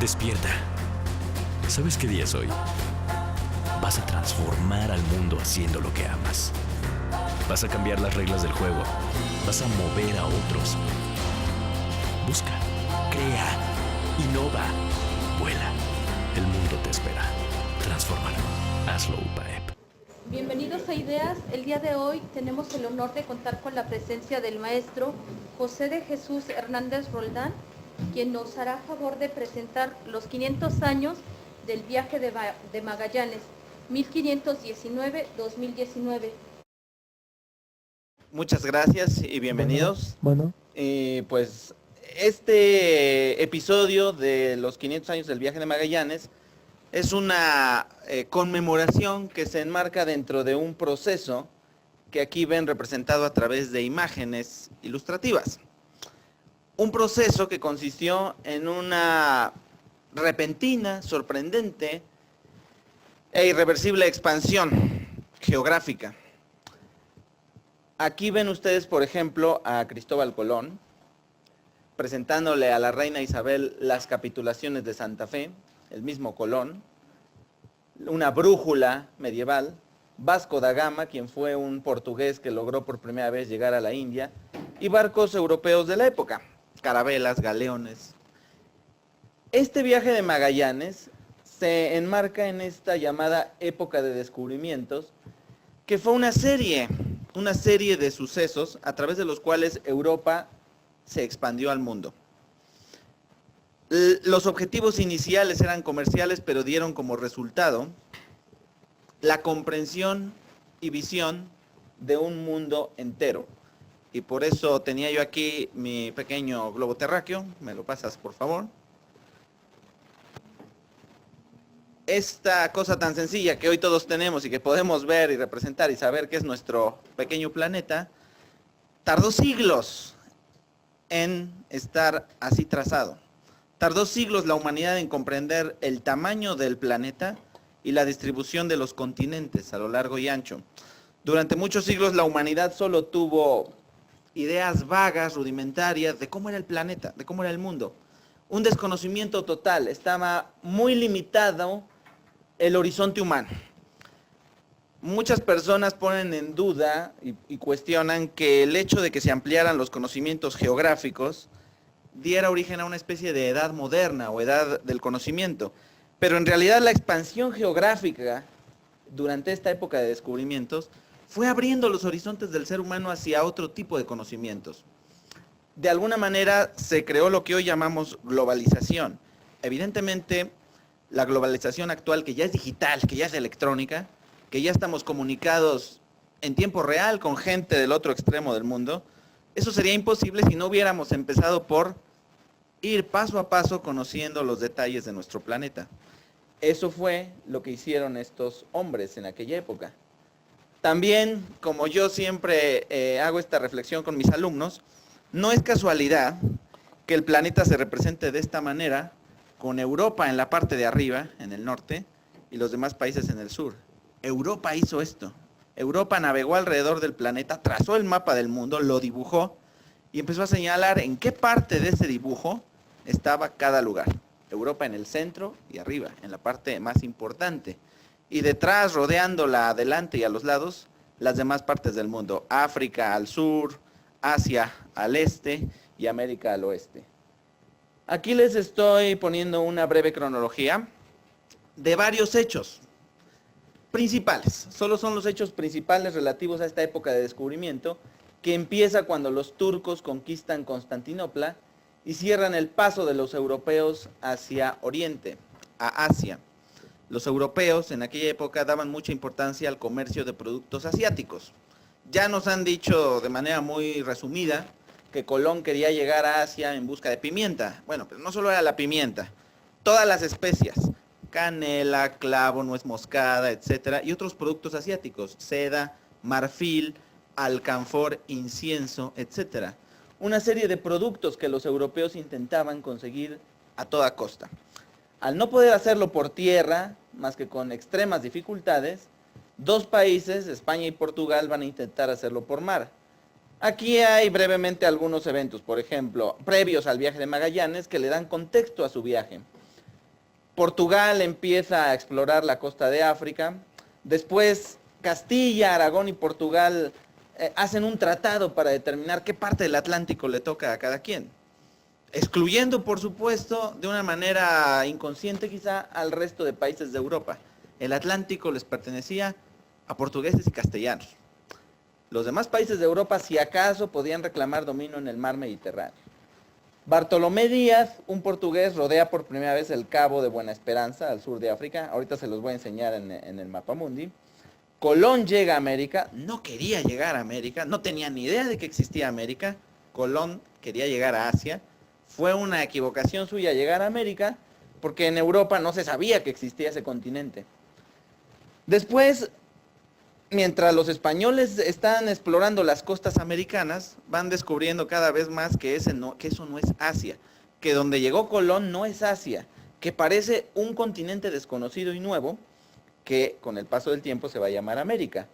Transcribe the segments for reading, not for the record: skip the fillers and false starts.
Despierta. ¿Sabes qué día es hoy? Vas a transformar al mundo haciendo lo que amas. Vas a cambiar las reglas del juego. Vas a mover a otros. Busca, crea, innova, vuela. El mundo te espera. Transfórmalo. Hazlo UPAEP. Bienvenidos a Ideas. El día de hoy tenemos el honor de contar con la presencia del maestro José de Jesús Hernández Roldán, quien nos hará favor de presentar los 500 años del viaje de Magallanes, 1519-2019. Muchas gracias y bienvenidos. Bueno. Pues este episodio de los 500 años del viaje de Magallanes es una conmemoración que se enmarca dentro de un proceso que aquí ven representado a través de imágenes ilustrativas. Un proceso que consistió en una repentina, sorprendente e irreversible expansión geográfica. Aquí ven ustedes, por ejemplo, a Cristóbal Colón presentándole a la reina Isabel las capitulaciones de Santa Fe, el mismo Colón, una brújula medieval, Vasco da Gama, quien fue un portugués que logró por primera vez llegar a la India, y barcos europeos de la época, carabelas, galeones. Este viaje de Magallanes se enmarca en esta llamada época de descubrimientos, que fue una serie de sucesos a través de los cuales Europa se expandió al mundo. Los objetivos iniciales eran comerciales, pero dieron como resultado la comprensión y visión de un mundo entero. Y por eso tenía yo aquí mi pequeño globo terráqueo. ¿Me lo pasas, por favor? Esta cosa tan sencilla que hoy todos tenemos y que podemos ver y representar y saber que es nuestro pequeño planeta, tardó siglos en estar así trazado. Tardó siglos la humanidad en comprender el tamaño del planeta y la distribución de los continentes a lo largo y ancho. Durante muchos siglos la humanidad solo tuvo ideas vagas, rudimentarias de cómo era el planeta, de cómo era el mundo. Un desconocimiento total, estaba muy limitado el horizonte humano. Muchas personas ponen en duda y cuestionan que el hecho de que se ampliaran los conocimientos geográficos diera origen a una especie de edad moderna o edad del conocimiento. Pero en realidad la expansión geográfica durante esta época de descubrimientos fue abriendo los horizontes del ser humano hacia otro tipo de conocimientos. De alguna manera se creó lo que hoy llamamos globalización. Evidentemente, la globalización actual, que ya es digital, que ya es electrónica, que ya estamos comunicados en tiempo real con gente del otro extremo del mundo, eso sería imposible si no hubiéramos empezado por ir paso a paso conociendo los detalles de nuestro planeta. Eso fue lo que hicieron estos hombres en aquella época. También, como yo siempre hago esta reflexión con mis alumnos, no es casualidad que el planeta se represente de esta manera, con Europa en la parte de arriba, en el norte, y los demás países en el sur. Europa hizo esto. Europa navegó alrededor del planeta, trazó el mapa del mundo, lo dibujó y empezó a señalar en qué parte de ese dibujo estaba cada lugar. Europa en el centro y arriba, en la parte más importante. Y detrás, rodeándola adelante y a los lados, las demás partes del mundo. África al sur, Asia al este y América al oeste. Aquí les estoy poniendo una breve cronología de varios hechos principales. Solo son los hechos principales relativos a esta época de descubrimiento, que empieza cuando los turcos conquistan Constantinopla y cierran el paso de los europeos hacia Oriente, a Asia. Los europeos en aquella época daban mucha importancia al comercio de productos asiáticos. Ya nos han dicho de manera muy resumida que Colón quería llegar a Asia en busca de pimienta. Bueno, pero no solo era la pimienta, todas las especias, canela, clavo, nuez moscada, etcétera, y otros productos asiáticos, seda, marfil, alcanfor, incienso, etcétera. Una serie de productos que los europeos intentaban conseguir a toda costa. Al no poder hacerlo por tierra, más que con extremas dificultades, dos países, España y Portugal, van a intentar hacerlo por mar. Aquí hay brevemente algunos eventos, por ejemplo, previos al viaje de Magallanes, que le dan contexto a su viaje. Portugal empieza a explorar la costa de África. Después Castilla, Aragón y Portugal hacen un tratado para determinar qué parte del Atlántico le toca a cada quien, excluyendo, por supuesto, de una manera inconsciente quizá, al resto de países de Europa. El Atlántico les pertenecía a portugueses y castellanos. Los demás países de Europa, si acaso, podían reclamar dominio en el mar Mediterráneo. Bartolomé Díaz, un portugués, rodea por primera vez el Cabo de Buena Esperanza, al sur de África. Ahorita se los voy a enseñar en el mapamundi. Colón llega a América, no quería llegar a América, no tenía ni idea de que existía América. Colón quería llegar a Asia. Fue una equivocación suya llegar a América, porque en Europa no se sabía que existía ese continente. Después, mientras los españoles están explorando las costas americanas, van descubriendo cada vez más que eso no es Asia, que donde llegó Colón no es Asia, que parece un continente desconocido y nuevo, que con el paso del tiempo se va a llamar América.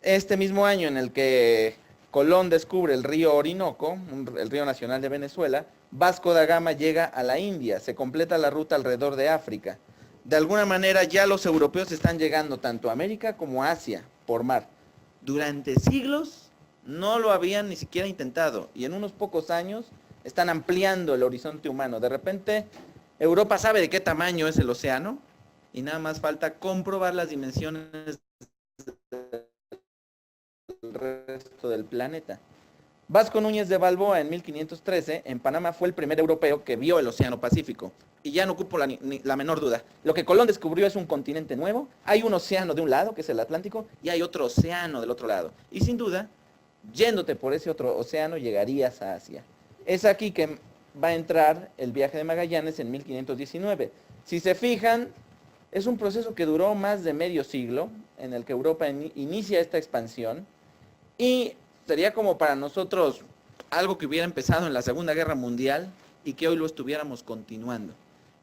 Este mismo año en el que Colón descubre el río Orinoco, el río nacional de Venezuela, Vasco da Gama llega a la India, se completa la ruta alrededor de África. De alguna manera ya los europeos están llegando tanto a América como a Asia por mar. Durante siglos no lo habían ni siquiera intentado y en unos pocos años están ampliando el horizonte humano. De repente Europa sabe de qué tamaño es el océano y nada más falta comprobar las dimensiones del resto del planeta. Vasco Núñez de Balboa en 1513 en Panamá fue el primer europeo que vio el océano Pacífico. Y ya no ocupo la menor duda. Lo que Colón descubrió es un continente nuevo. Hay un océano de un lado, que es el Atlántico, y hay otro océano del otro lado. Y sin duda, yéndote por ese otro océano, llegarías a Asia. Es aquí que va a entrar el viaje de Magallanes en 1519. Si se fijan, es un proceso que duró más de medio siglo, en el que Europa inicia esta expansión, y sería como para nosotros algo que hubiera empezado en la Segunda Guerra Mundial y que hoy lo estuviéramos continuando.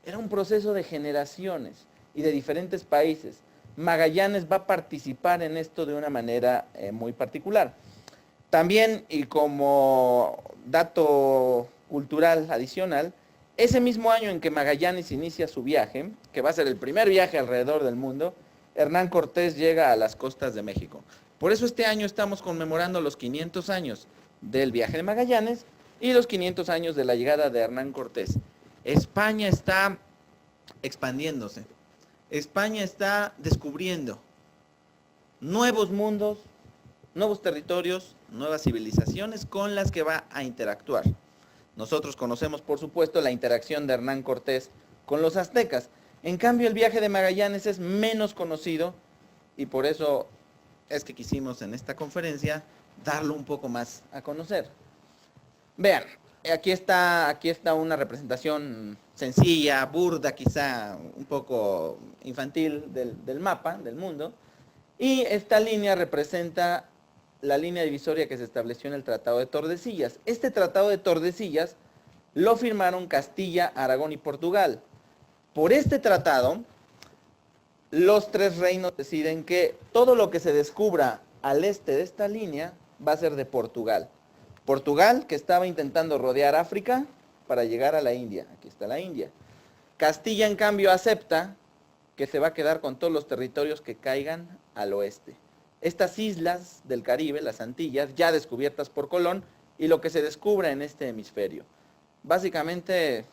Era un proceso de generaciones y de diferentes países. Magallanes va a participar en esto de una manera muy particular. También, y como dato cultural adicional, ese mismo año en que Magallanes inicia su viaje, que va a ser el primer viaje alrededor del mundo, Hernán Cortés llega a las costas de México. Por eso este año estamos conmemorando los 500 años del viaje de Magallanes y los 500 años de la llegada de Hernán Cortés. España está expandiéndose. España está descubriendo nuevos mundos, nuevos territorios, nuevas civilizaciones con las que va a interactuar. Nosotros conocemos, por supuesto, la interacción de Hernán Cortés con los aztecas. En cambio, el viaje de Magallanes es menos conocido y por eso es que quisimos en esta conferencia darlo un poco más a conocer. Vean, aquí está una representación sencilla, burda, quizá un poco infantil del mapa del mundo. Y esta línea representa la línea divisoria que se estableció en el Tratado de Tordesillas. Este Tratado de Tordesillas lo firmaron Castilla, Aragón y Portugal. Por este tratado, los tres reinos deciden que todo lo que se descubra al este de esta línea va a ser de Portugal. Portugal, que estaba intentando rodear África para llegar a la India. Aquí está la India. Castilla, en cambio, acepta que se va a quedar con todos los territorios que caigan al oeste. Estas islas del Caribe, las Antillas, ya descubiertas por Colón, y lo que se descubra en este hemisferio. Básicamente,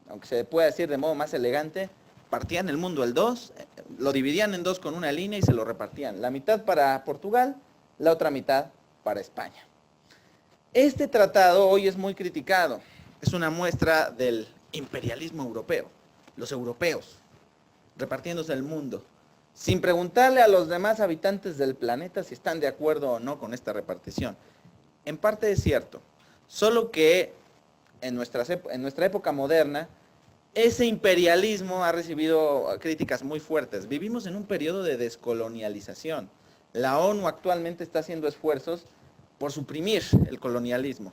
aunque se pueda decir de modo más elegante, partían el mundo al dos, lo dividían en dos con una línea y se lo repartían. La mitad para Portugal, la otra mitad para España. Este tratado hoy es muy criticado. Es una muestra del imperialismo europeo. Los europeos repartiéndose el mundo, sin preguntarle a los demás habitantes del planeta si están de acuerdo o no con esta repartición. En parte es cierto, solo que en nuestra época moderna, ese imperialismo ha recibido críticas muy fuertes. Vivimos en un periodo de descolonialización. La ONU actualmente está haciendo esfuerzos por suprimir el colonialismo,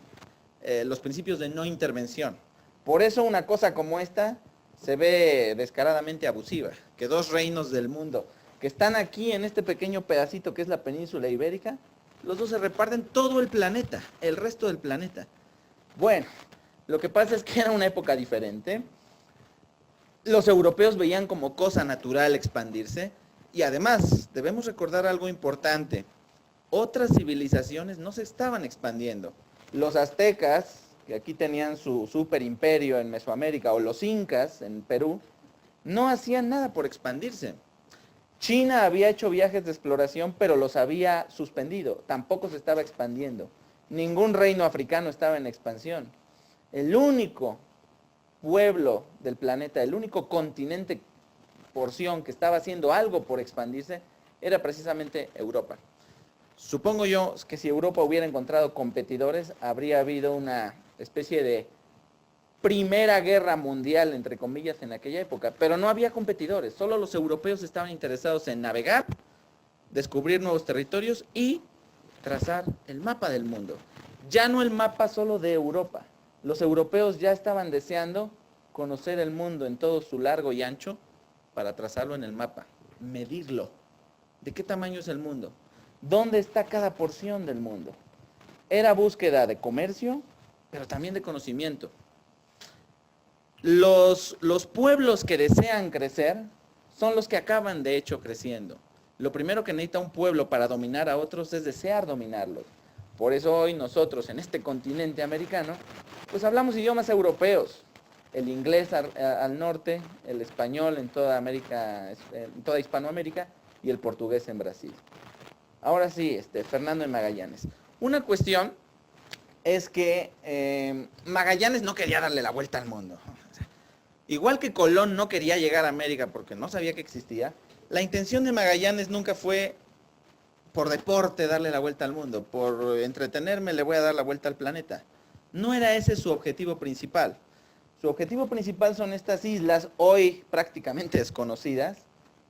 los principios de no intervención. Por eso una cosa como esta se ve descaradamente abusiva, que dos reinos del mundo que están aquí en este pequeño pedacito que es la península ibérica, los dos se reparten todo el planeta, el resto del planeta. Bueno, lo que pasa es que era una época diferente. los europeos veían como cosa natural expandirse. Y además, debemos recordar algo importante. Otras civilizaciones no se estaban expandiendo. Los aztecas, que aquí tenían su super imperio en Mesoamérica, o los incas en Perú, no hacían nada por expandirse. China había hecho viajes de exploración, pero los había suspendido. Tampoco se estaba expandiendo. Ningún reino africano estaba en expansión. El único pueblo del planeta, el único continente, porción que estaba haciendo algo por expandirse, era precisamente Europa. Supongo yo que si Europa hubiera encontrado competidores, habría habido una especie de primera guerra mundial, entre comillas, en aquella época. Pero no había competidores, solo los europeos estaban interesados en navegar, descubrir nuevos territorios y trazar el mapa del mundo. Ya no el mapa solo de Europa. Los europeos ya estaban deseando conocer el mundo en todo su largo y ancho para trazarlo en el mapa, medirlo. ¿De qué tamaño es el mundo? ¿Dónde está cada porción del mundo? Era búsqueda de comercio, pero también de conocimiento. Los pueblos que desean crecer son los que acaban de hecho creciendo. Lo primero que necesita un pueblo para dominar a otros es desear dominarlos. Por eso hoy nosotros en este continente americano, pues hablamos idiomas europeos. El inglés al norte, el español en toda América, en toda Hispanoamérica y el portugués en Brasil. Ahora sí, Fernando de Magallanes. Una cuestión es que Magallanes no quería darle la vuelta al mundo. Igual que Colón no quería llegar a América porque no sabía que existía, la intención de Magallanes nunca fue por deporte darle la vuelta al mundo, por entretenerme le voy a dar la vuelta al planeta. No era ese su objetivo principal. Su objetivo principal son estas islas hoy prácticamente desconocidas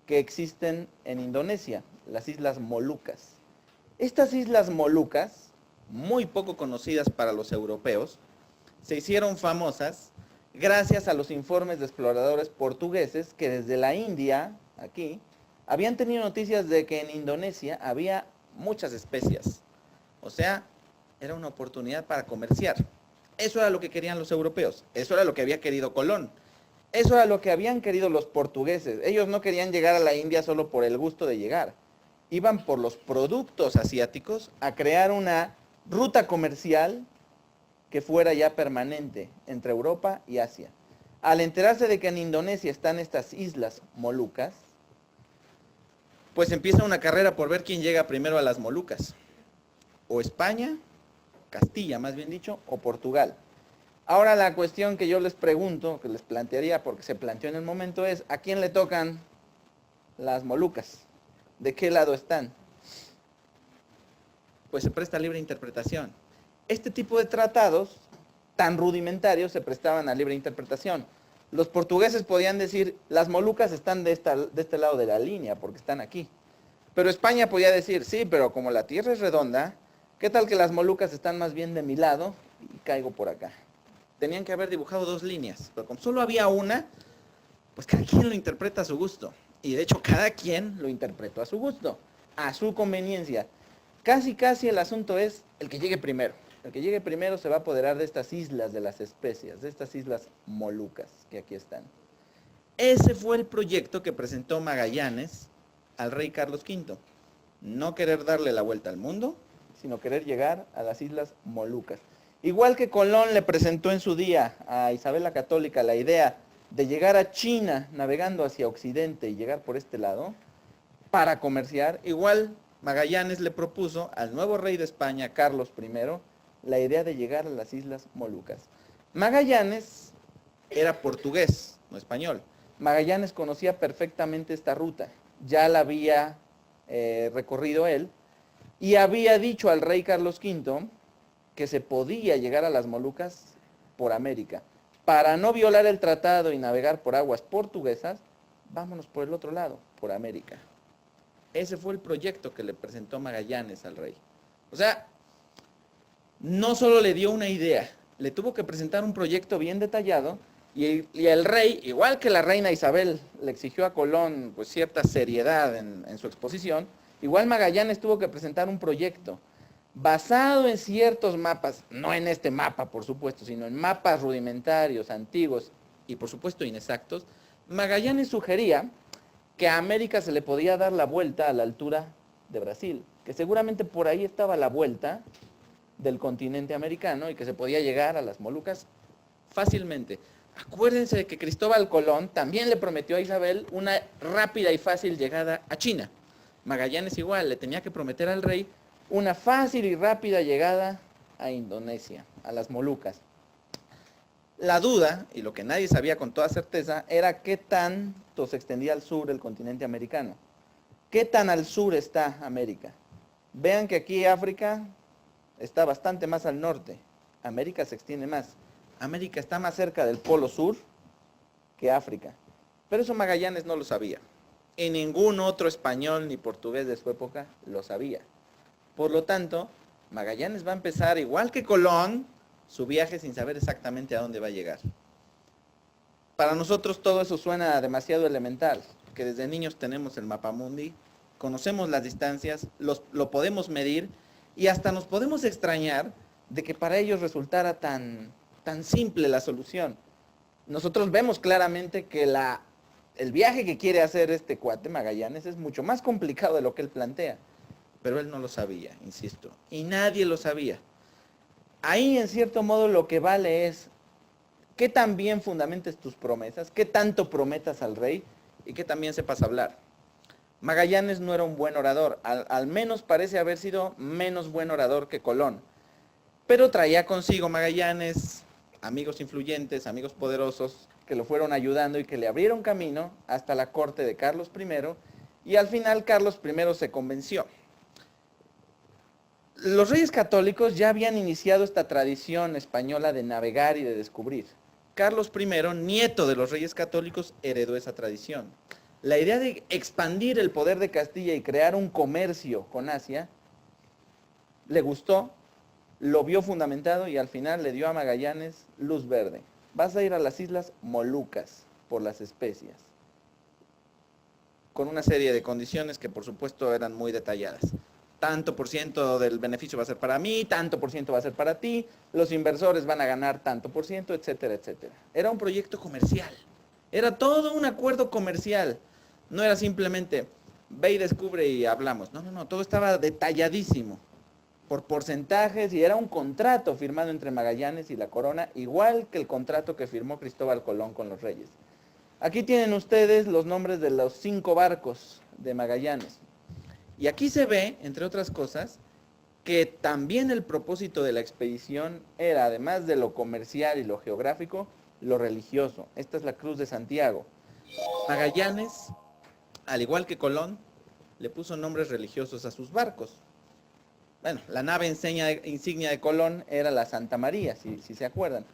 que existen en Indonesia, las Islas Molucas. Estas Islas Molucas, muy poco conocidas para los europeos, se hicieron famosas gracias a los informes de exploradores portugueses que desde la India, aquí, habían tenido noticias de que en Indonesia había muchas especias. O sea, era una oportunidad para comerciar. Eso era lo que querían los europeos, eso era lo que había querido Colón, eso era lo que habían querido los portugueses. Ellos no querían llegar a la India solo por el gusto de llegar. Iban por los productos asiáticos a crear una ruta comercial que fuera ya permanente entre Europa y Asia. Al enterarse de que en Indonesia están estas islas Molucas, pues empieza una carrera por ver quién llega primero a las Molucas. O España, Castilla más bien dicho, o Portugal. Ahora la cuestión que yo les pregunto, que les plantearía porque se planteó en el momento es, ¿a quién le tocan las Molucas? ¿De qué lado están? Pues se presta libre interpretación. Este tipo de tratados tan rudimentarios se prestaban a libre interpretación. Los portugueses podían decir, las Molucas están de este lado de la línea, porque están aquí. Pero España podía decir, sí, pero como la tierra es redonda, ¿qué tal que las Molucas están más bien de mi lado y caigo por acá? Tenían que haber dibujado dos líneas, pero como solo había una, pues cada quien lo interpreta a su gusto. Y de hecho cada quien lo interpretó a su gusto, a su conveniencia. Casi el asunto es el que llegue primero. El que llegue primero se va a apoderar de estas islas de las especias, de estas islas Molucas que aquí están. Ese fue el proyecto que presentó Magallanes al rey Carlos V. No querer darle la vuelta al mundo, sino querer llegar a las islas Molucas. Igual que Colón le presentó en su día a Isabel la Católica la idea de llegar a China navegando hacia Occidente y llegar por este lado para comerciar, igual Magallanes le propuso al nuevo rey de España, Carlos I, la idea de llegar a las Islas Molucas. Magallanes era portugués, no español. Magallanes conocía perfectamente esta ruta, ya la había recorrido él, y había dicho al rey Carlos V que se podía llegar a las Molucas por América. Para no violar el tratado y navegar por aguas portuguesas, vámonos por el otro lado, por América. Ese fue el proyecto que le presentó Magallanes al rey. O sea, no solo le dio una idea, le tuvo que presentar un proyecto bien detallado y el rey, igual que la reina Isabel le exigió a Colón pues, cierta seriedad en su exposición, igual Magallanes tuvo que presentar un proyecto basado en ciertos mapas, no en este mapa por supuesto, sino en mapas rudimentarios, antiguos y por supuesto inexactos. Magallanes sugería que a América se le podía dar la vuelta a la altura de Brasil, que seguramente por ahí estaba la vuelta del continente americano y que se podía llegar a las Molucas fácilmente. Acuérdense de que Cristóbal Colón también le prometió a Isabel una rápida y fácil llegada a China. Magallanes igual, le tenía que prometer al rey una fácil y rápida llegada a Indonesia, a las Molucas. La duda, y lo que nadie sabía con toda certeza, era qué tanto se extendía al sur el continente americano. ¿Qué tan al sur está América? Vean que aquí África está bastante más al norte. América se extiende más. América está más cerca del polo sur que África. Pero eso Magallanes no lo sabía. Y ningún otro español ni portugués de su época lo sabía. Por lo tanto, Magallanes va a empezar, igual que Colón, su viaje sin saber exactamente a dónde va a llegar. Para nosotros todo eso suena demasiado elemental, que desde niños tenemos el mapamundi, conocemos las distancias, lo podemos medir y hasta nos podemos extrañar de que para ellos resultara tan simple la solución. Nosotros vemos claramente que el viaje que quiere hacer este cuate Magallanes es mucho más complicado de lo que él plantea, pero él no lo sabía, insisto, y nadie lo sabía. Ahí en cierto modo lo que vale es qué tan bien fundamentes tus promesas, qué tanto prometas al rey y qué tan bien sepas hablar. Magallanes no era un buen orador, al menos parece haber sido menos buen orador que Colón, pero traía consigo Magallanes amigos influyentes, amigos poderosos que lo fueron ayudando y que le abrieron camino hasta la corte de Carlos I y al final Carlos I se convenció. Los reyes católicos ya habían iniciado esta tradición española de navegar y de descubrir. Carlos I, nieto de los reyes católicos, heredó esa tradición. La idea de expandir el poder de Castilla y crear un comercio con Asia, le gustó, lo vio fundamentado y al final le dio a Magallanes luz verde. Vas a ir a las Islas Molucas por las especias, con una serie de condiciones que por supuesto eran muy detalladas. Tanto por ciento del beneficio va a ser para mí, tanto por ciento va a ser para ti, los inversores van a ganar tanto por ciento, etcétera, etcétera. Era un proyecto comercial, era todo un acuerdo comercial. No era simplemente, ve y descubre y hablamos. No, todo estaba detalladísimo, por porcentajes, y era un contrato firmado entre Magallanes y la corona, igual que el contrato que firmó Cristóbal Colón con los reyes. Aquí tienen ustedes los nombres de los 5 barcos de Magallanes. Y aquí se ve, entre otras cosas, que también el propósito de la expedición era, además de lo comercial y lo geográfico, lo religioso. Esta es la Cruz de Santiago. Magallanes, al igual que Colón, le puso nombres religiosos a sus barcos. Bueno, la nave insignia de Colón era la Santa María, si se acuerdan.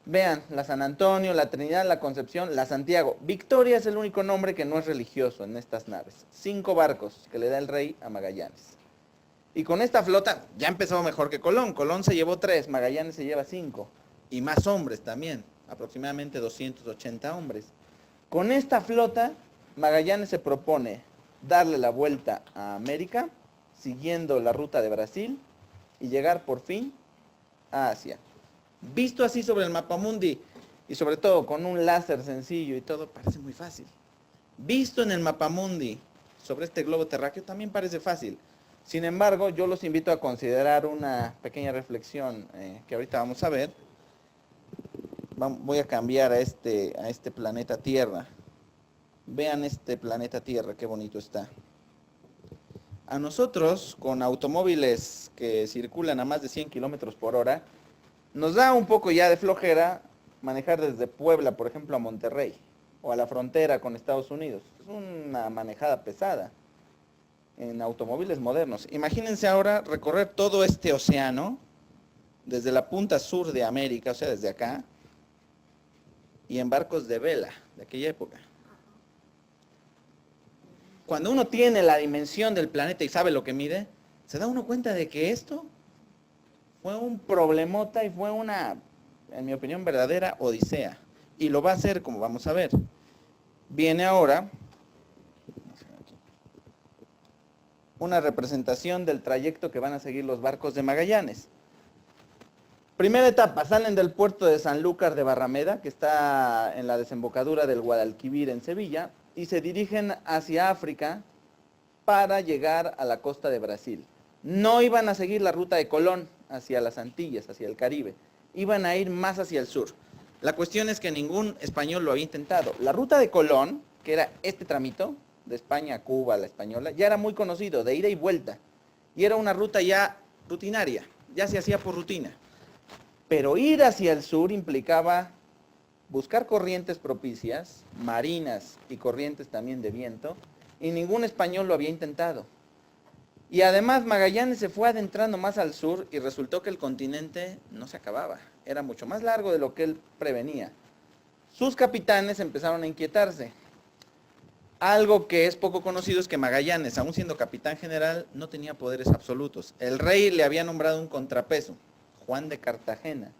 Vean, la San Antonio, la Trinidad, la Concepción, la Santiago. Victoria es el único nombre que no es religioso en estas naves. 5 barcos que le da el rey a Magallanes. Y con esta flota ya empezó mejor que Colón. Colón se llevó 3, Magallanes se lleva 5. Y más hombres también, aproximadamente 280 hombres. Con esta flota, Magallanes se propone darle la vuelta a América, siguiendo la ruta de Brasil, y llegar por fin a Asia. Visto así sobre el mapamundi, y sobre todo con un láser sencillo y todo, parece muy fácil. Visto en el mapamundi, sobre este globo terráqueo, también parece fácil. Sin embargo, yo los invito a considerar una pequeña reflexión que ahorita vamos a ver. Voy a cambiar a este planeta Tierra. Vean este planeta Tierra, qué bonito está. A nosotros, con automóviles que circulan a más de 100 kilómetros por hora, nos da un poco ya de flojera manejar desde Puebla, por ejemplo, a Monterrey, o a la frontera con Estados Unidos. Es una manejada pesada en automóviles modernos. Imagínense ahora recorrer todo este océano, desde la punta sur de América, o sea, desde acá, y en barcos de vela de aquella época. Cuando uno tiene la dimensión del planeta y sabe lo que mide, se da uno cuenta de que esto fue un problemota y fue una, en mi opinión, verdadera odisea. Y lo va a hacer, como vamos a ver. Viene ahora una representación del trayecto que van a seguir los barcos de Magallanes. Primera etapa, salen del puerto de Sanlúcar de Barrameda, que está en la desembocadura del Guadalquivir en Sevilla, y se dirigen hacia África para llegar a la costa de Brasil. No iban a seguir la ruta de Colón hacia las Antillas, hacia el Caribe, iban a ir más hacia el sur. La cuestión es que ningún español lo había intentado. La ruta de Colón, que era este tramito, de España a Cuba, la española, ya era muy conocido, de ida y vuelta, y era una ruta ya rutinaria, ya se hacía por rutina. Pero ir hacia el sur implicaba buscar corrientes propicias, marinas y corrientes también de viento, y ningún español lo había intentado. Y además Magallanes se fue adentrando más al sur y resultó que el continente no se acababa, era mucho más largo de lo que él prevenía. Sus capitanes empezaron a inquietarse. Algo que es poco conocido es que Magallanes, aún siendo capitán general, no tenía poderes absolutos. El rey le había nombrado un contrapeso, Juan de Cartagena.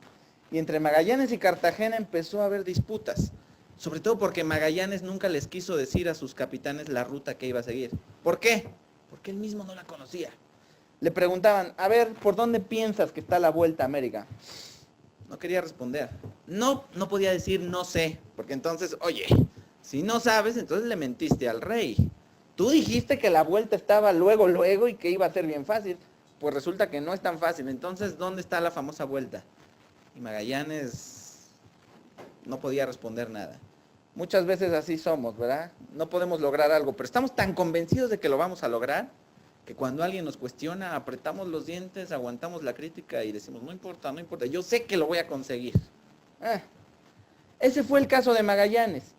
Y entre Magallanes y Cartagena empezó a haber disputas, sobre todo porque Magallanes nunca les quiso decir a sus capitanes la ruta que iba a seguir. ¿Por qué? Porque él mismo no la conocía. Le preguntaban, a ver, ¿por dónde piensas que está la vuelta a América? No quería responder. No podía decir no sé, porque entonces, oye, si no sabes, entonces le mentiste al rey. Tú dijiste que la vuelta estaba luego y que iba a ser bien fácil. Pues resulta que no es tan fácil. Entonces, ¿dónde está la famosa vuelta? Y Magallanes no podía responder nada. Muchas veces así somos, ¿verdad? No podemos lograr algo, pero estamos tan convencidos de que lo vamos a lograr, que cuando alguien nos cuestiona, apretamos los dientes, aguantamos la crítica y decimos, no importa, yo sé que lo voy a conseguir. Ese fue el caso de Magallanes.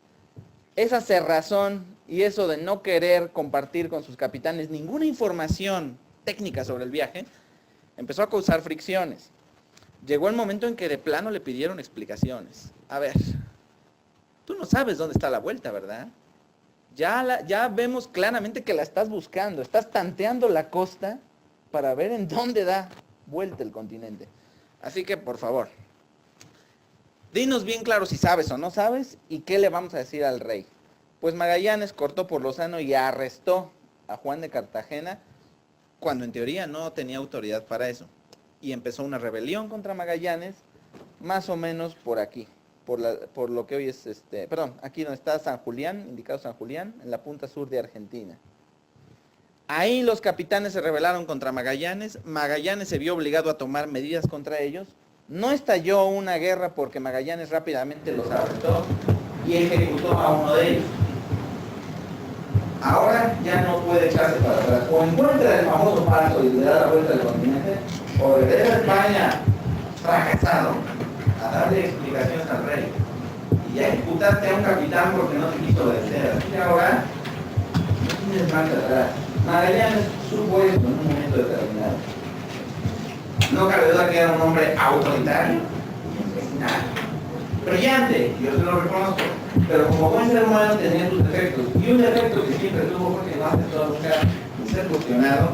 Esa cerrazón y eso de no querer compartir con sus capitanes ninguna información técnica sobre el viaje, empezó a causar fricciones. Llegó el momento en que de plano le pidieron explicaciones. A ver, tú no sabes dónde está la vuelta, ¿verdad? Ya vemos claramente que la estás buscando, estás tanteando la costa para ver en dónde da vuelta el continente. Así que, por favor, dinos bien claro si sabes o no sabes y qué le vamos a decir al rey. Pues Magallanes cortó por lo sano y arrestó a Juan de Cartagena, cuando en teoría no tenía autoridad para eso. Y empezó una rebelión contra Magallanes, más o menos por aquí, por lo que hoy es, aquí donde está San Julián, indicado San Julián, en la punta sur de Argentina. Ahí los capitanes se rebelaron contra Magallanes, Magallanes se vio obligado a tomar medidas contra ellos, no estalló una guerra porque Magallanes rápidamente los arrestó y ejecutó a uno de ellos. Ahora ya no puede echarse para atrás. O encuentra el famoso paso y le da la vuelta al continente, o regresa a España fracasado a darle explicaciones al rey. Y ya ejecutaste a un capitán porque no te quiso obedecer. Así que ahora no tienes marcha atrás. Magallanes supo esto en un momento determinado. No cabe duda que era un hombre autoritario y empecinado. Brillante, yo se lo reconozco, pero como buen ser humano tenía sus defectos, y un defecto que siempre tuvo porque no aceptó nunca ser cuestionado,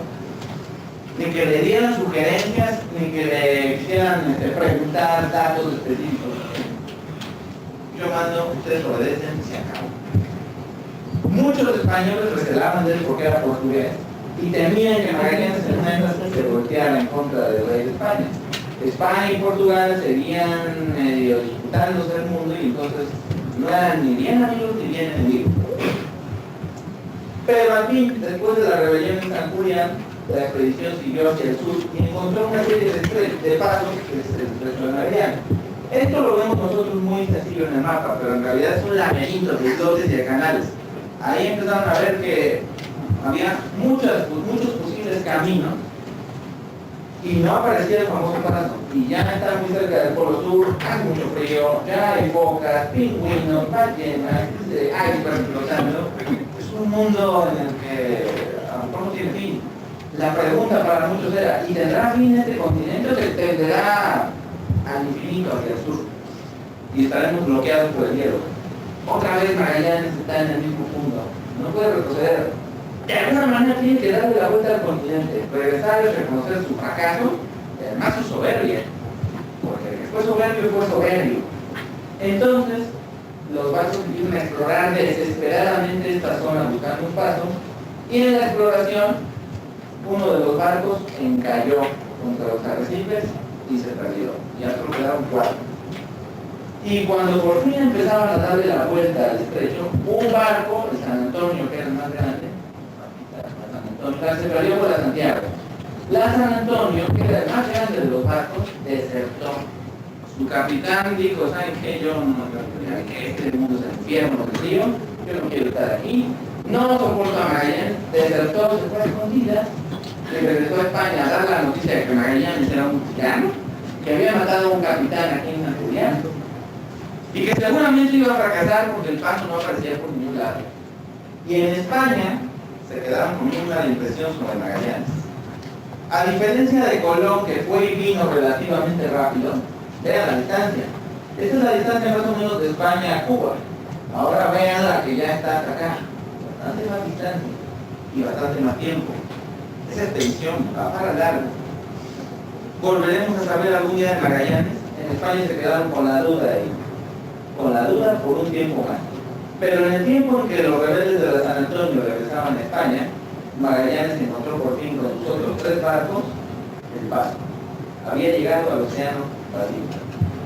ni que le dieran sugerencias, ni que le quisieran preguntar datos específicos. Yo mando, ustedes obedecen y se acabó. Muchos españoles recelaban de él porque era portugués, y temían que Magallanes en una época se volteara en contra del rey de España. España y Portugal seguían medio disputándose el mundo y entonces no eran ni bien amigos ni bien enemigos. Pero al fin, después de la rebelión en San Julián, la expedición siguió hacia el sur y encontró una serie de pasos que se resonarían. Esto lo vemos nosotros muy sencillo en el mapa, pero en realidad es un laberinto de islotes y de canales. Ahí empezaron a ver que había muchos posibles caminos y no aparecía el famoso paso. Y ya está muy cerca del Polo Sur, hace mucho frío, ya hay focas, pingüinos, ballenas, icebergs flotando. Es un mundo en el que a lo mejor no tiene fin. La pregunta para muchos era, ¿y tendrá fin este continente o se extenderá al infinito hacia el sur? Y estaremos bloqueados por el hielo. Otra vez Magallanes está en el mismo punto, no puede retroceder. De alguna manera tiene que darle la vuelta al continente, regresar y reconocer su fracaso, y además su soberbia, porque después soberbio fue soberbio. Entonces, los barcos empiezan a explorar desesperadamente esta zona buscando un paso, y en la exploración, uno de los barcos encalló contra los arrecifes, y se perdió. Ya solo quedaron 4. Y cuando por fin empezaban a darle la vuelta al estrecho, un barco, el San Antonio, que era el más grande, se perdió por la Santiago. La San Antonio, que era el más grande de los barcos, desertó. Su capitán dijo, ¿saben qué? Yo no quiero que este mundo es el infierno del frío, yo no quiero estar aquí, no soporto a Magallanes, desertó, se fue a escondidas, le regresó a España a dar la noticia de que Magallanes era un tirano, que había matado a un capitán aquí en Asturias, y que seguramente iba a fracasar porque el paso no aparecía por ningún lado. Y en España se quedaron con una mala impresión sobre Magallanes. A diferencia de Colón, que fue y vino relativamente rápido, vean la distancia. Esta es la distancia más o menos de España a Cuba. Ahora vean la que ya está acá. Bastante más distancia y bastante más tiempo. Esa expedición va para largo. Volveremos a saber algún día de Magallanes. En España se quedaron con la duda ahí. Con la duda por un tiempo más. Pero en el tiempo en que los rebeldes de la San Antonio regresaban a España, Magallanes se encontró por fin con sus otros 3 barcos el paso. Había llegado al océano Pacífico.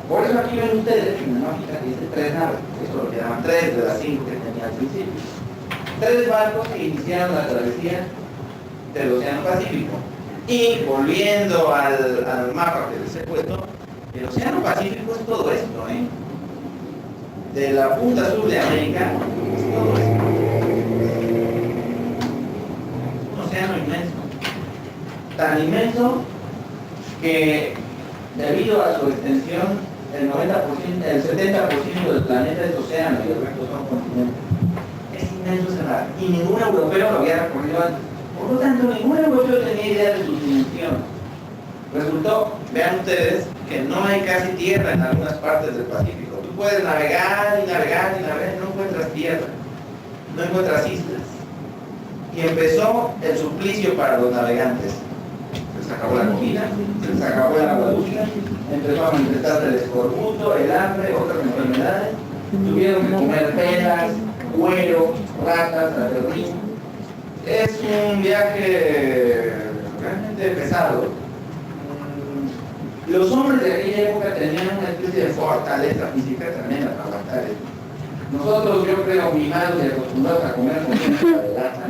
Por eso aquí ven ustedes en la máquina que dice 3 naves. Esto lo llaman 3 de las 5 que tenía al principio. 3 barcos que iniciaron la travesía del océano Pacífico. Y volviendo al mapa que les he puesto, el océano Pacífico es todo esto, ¿eh? De la punta sur de América es todo esto. Un océano inmenso. Tan inmenso que debido a su extensión, el 70% del planeta es océano y el resto son continentes. Es inmenso ese mar. Y ningún europeo lo había recorrido antes. Por lo tanto, ningún europeo tenía idea de sus dimensiones. Resultó, vean ustedes, que no hay casi tierra en algunas partes del Pacífico. Tú puedes navegar y navegar y navegar, no encuentras tierra, no encuentras islas. Y empezó el suplicio para los navegantes. Se les acabó la comida, se les acabó el agua dulce, empezó a manifestarse el escorbuto, el hambre, otras enfermedades. Tuvieron que comer pelas, cuero, ratas, aterrín. Es un viaje realmente pesado. Los hombres de aquella época tenían una especie de fortaleza física tremenda para aguantar esto. Nosotros, yo creo, mimados y acostumbrados a comer comida de lata,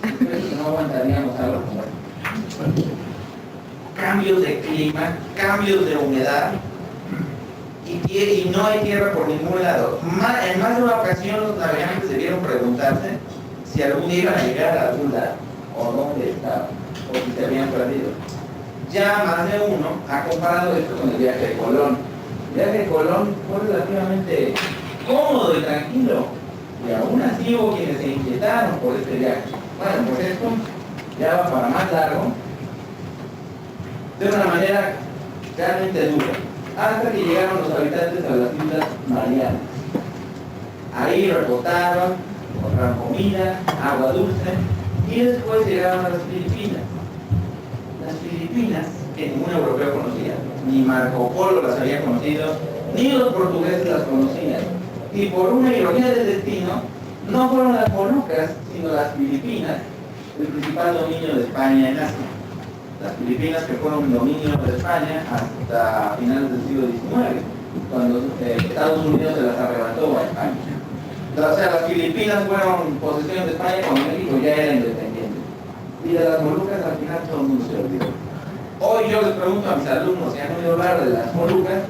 creo que no aguantaríamos algo como esto. Cambios de clima, cambios de humedad, y no hay tierra por ningún lado. En más de una ocasión los navegantes debieron preguntarse si algún día iban a llegar a algún lado, o dónde estaban, o si se habían perdido. Ya más de uno ha comparado esto con el viaje de Colón. El viaje de Colón fue relativamente cómodo y tranquilo, y aún así hubo quienes se inquietaron por este viaje. Bueno, pues esto ya va para más largo, de una manera realmente dura, hasta que llegaron los habitantes a las Islas Marianas. Ahí reposaron, encontraron comida, agua dulce, y después llegaron a las Filipinas. Las Filipinas, que ningún europeo conocía, ni Marco Polo las había conocido, ni los portugueses las conocían. Y por una ironía del destino, no fueron las Molucas, sino las Filipinas, el principal dominio de España en Asia. Las Filipinas que fueron dominio de España hasta finales del siglo XIX, cuando Estados Unidos se las arrebató a España. O sea, las Filipinas fueron posesión de España cuando México ya era independiente. Y de las Molucas al final todo el mundo se olvidó. Hoy yo les pregunto a mis alumnos si han oído hablar de las Molucas,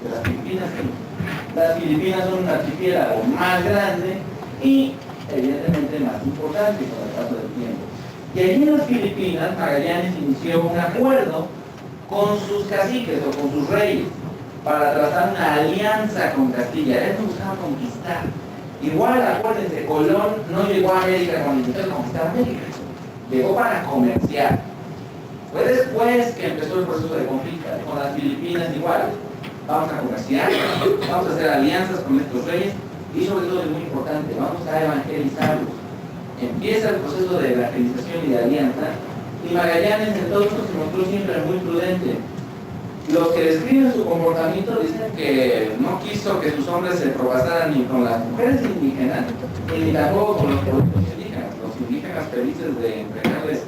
de las Filipinas. Las Filipinas son un archipiélago más grande y evidentemente más importante con el paso del tiempo. Y allí en las Filipinas Magallanes inició un acuerdo con sus caciques o con sus reyes para trazar una alianza con Castilla. Él buscaba conquistar. Igual, acuérdense, Colón no llegó a América con la intención de conquistar América. Llegó para comerciar. Fue después que empezó el proceso de conquista. Con las Filipinas igual. Vamos a comerciar, vamos a hacer alianzas con nuestros reyes y sobre todo es muy importante, vamos a evangelizarlos. Empieza el proceso de evangelización y de alianza y Magallanes en todo esto se mostró siempre muy prudente. Los que describen su comportamiento dicen que no quiso que sus hombres se propasaran ni con las mujeres indígenas ni tampoco con los productos indígenas. Los indígenas felices de entregarles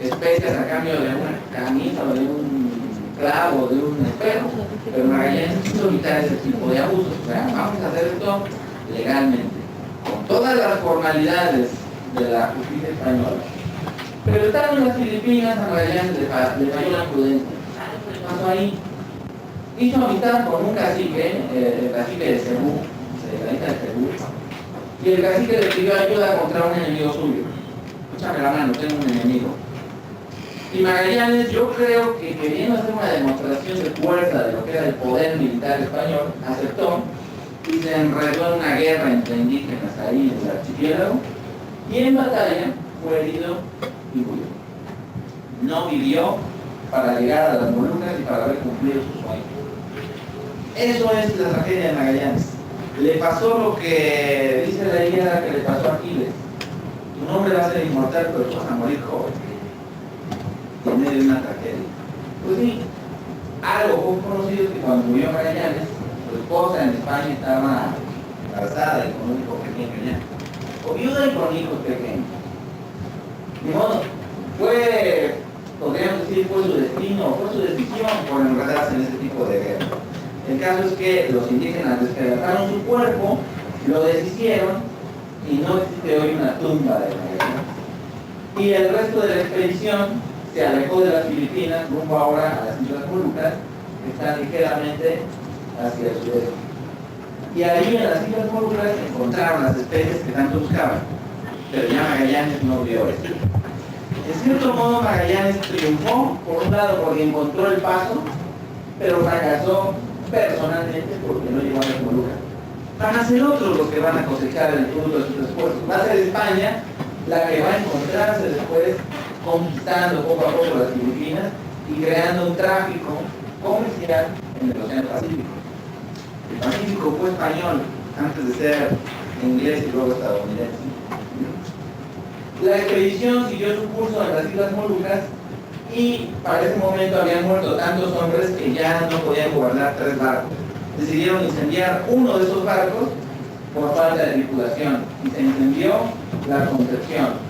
especias a cambio de una camisa o de un clavo o de un espejo, pero Magallanes quiso evitar ese tipo de abusos. O sea, vamos a hacer esto legalmente, con todas las formalidades de la justicia española. Pero estando en las Filipinas, a Magallanes le falló la prudencia. ¿Qué pasó ahí? Hizo amistad con un cacique, el cacique de Cebú, de la isla de Cebú, y el cacique le pidió ayuda contra un enemigo suyo. Échame la mano, tengo un enemigo. Y Magallanes, yo creo que queriendo hacer una demostración de fuerza de lo que era el poder militar español, aceptó y se enredó en una guerra entre indígenas ahí en el archipiélago, y en batalla fue herido y murió. No vivió para llegar a las Molucas y para haber cumplido su sueño. Eso es la tragedia de Magallanes. Le pasó lo que dice la idea que le pasó a Aquiles. Tu nombre va a ser inmortal, pero tú vas a morir joven. En medio de una tragedia. Pues sí, algo poco conocido es que cuando murió Magallanes, su esposa en España estaba embarazada y con un hijo pequeño ya. O viuda y con hijos pequeños. Ni modo, podríamos decir, fue su destino, fue su decisión por enredarse en ese tipo de guerra. El caso es que los indígenas despedazaron su cuerpo, lo deshicieron y no existe hoy una tumba de Magallanes. Y el resto de la expedición se alejó de las Filipinas, rumbo ahora a las Islas Molucas, que están ligeramente hacia el sudeste. Y ahí en las Islas Molucas encontraron las especies que tanto buscaban, pero ya Magallanes no vio eso. En cierto modo Magallanes triunfó, por un lado porque encontró el paso, pero fracasó personalmente porque no llegó a las Molucas. Van a ser otros los que van a cosechar el fruto de sus esfuerzos. Va a ser España la que va a encontrarse después conquistando poco a poco las Filipinas y creando un tráfico comercial en el Océano Pacífico. El Pacífico fue español antes de ser inglés y luego estadounidense. La expedición siguió su curso en las Islas Molucas y para ese momento habían muerto tantos hombres que ya no podían gobernar 3 barcos. Decidieron incendiar uno de esos barcos por falta de tripulación y se incendió la Concepción.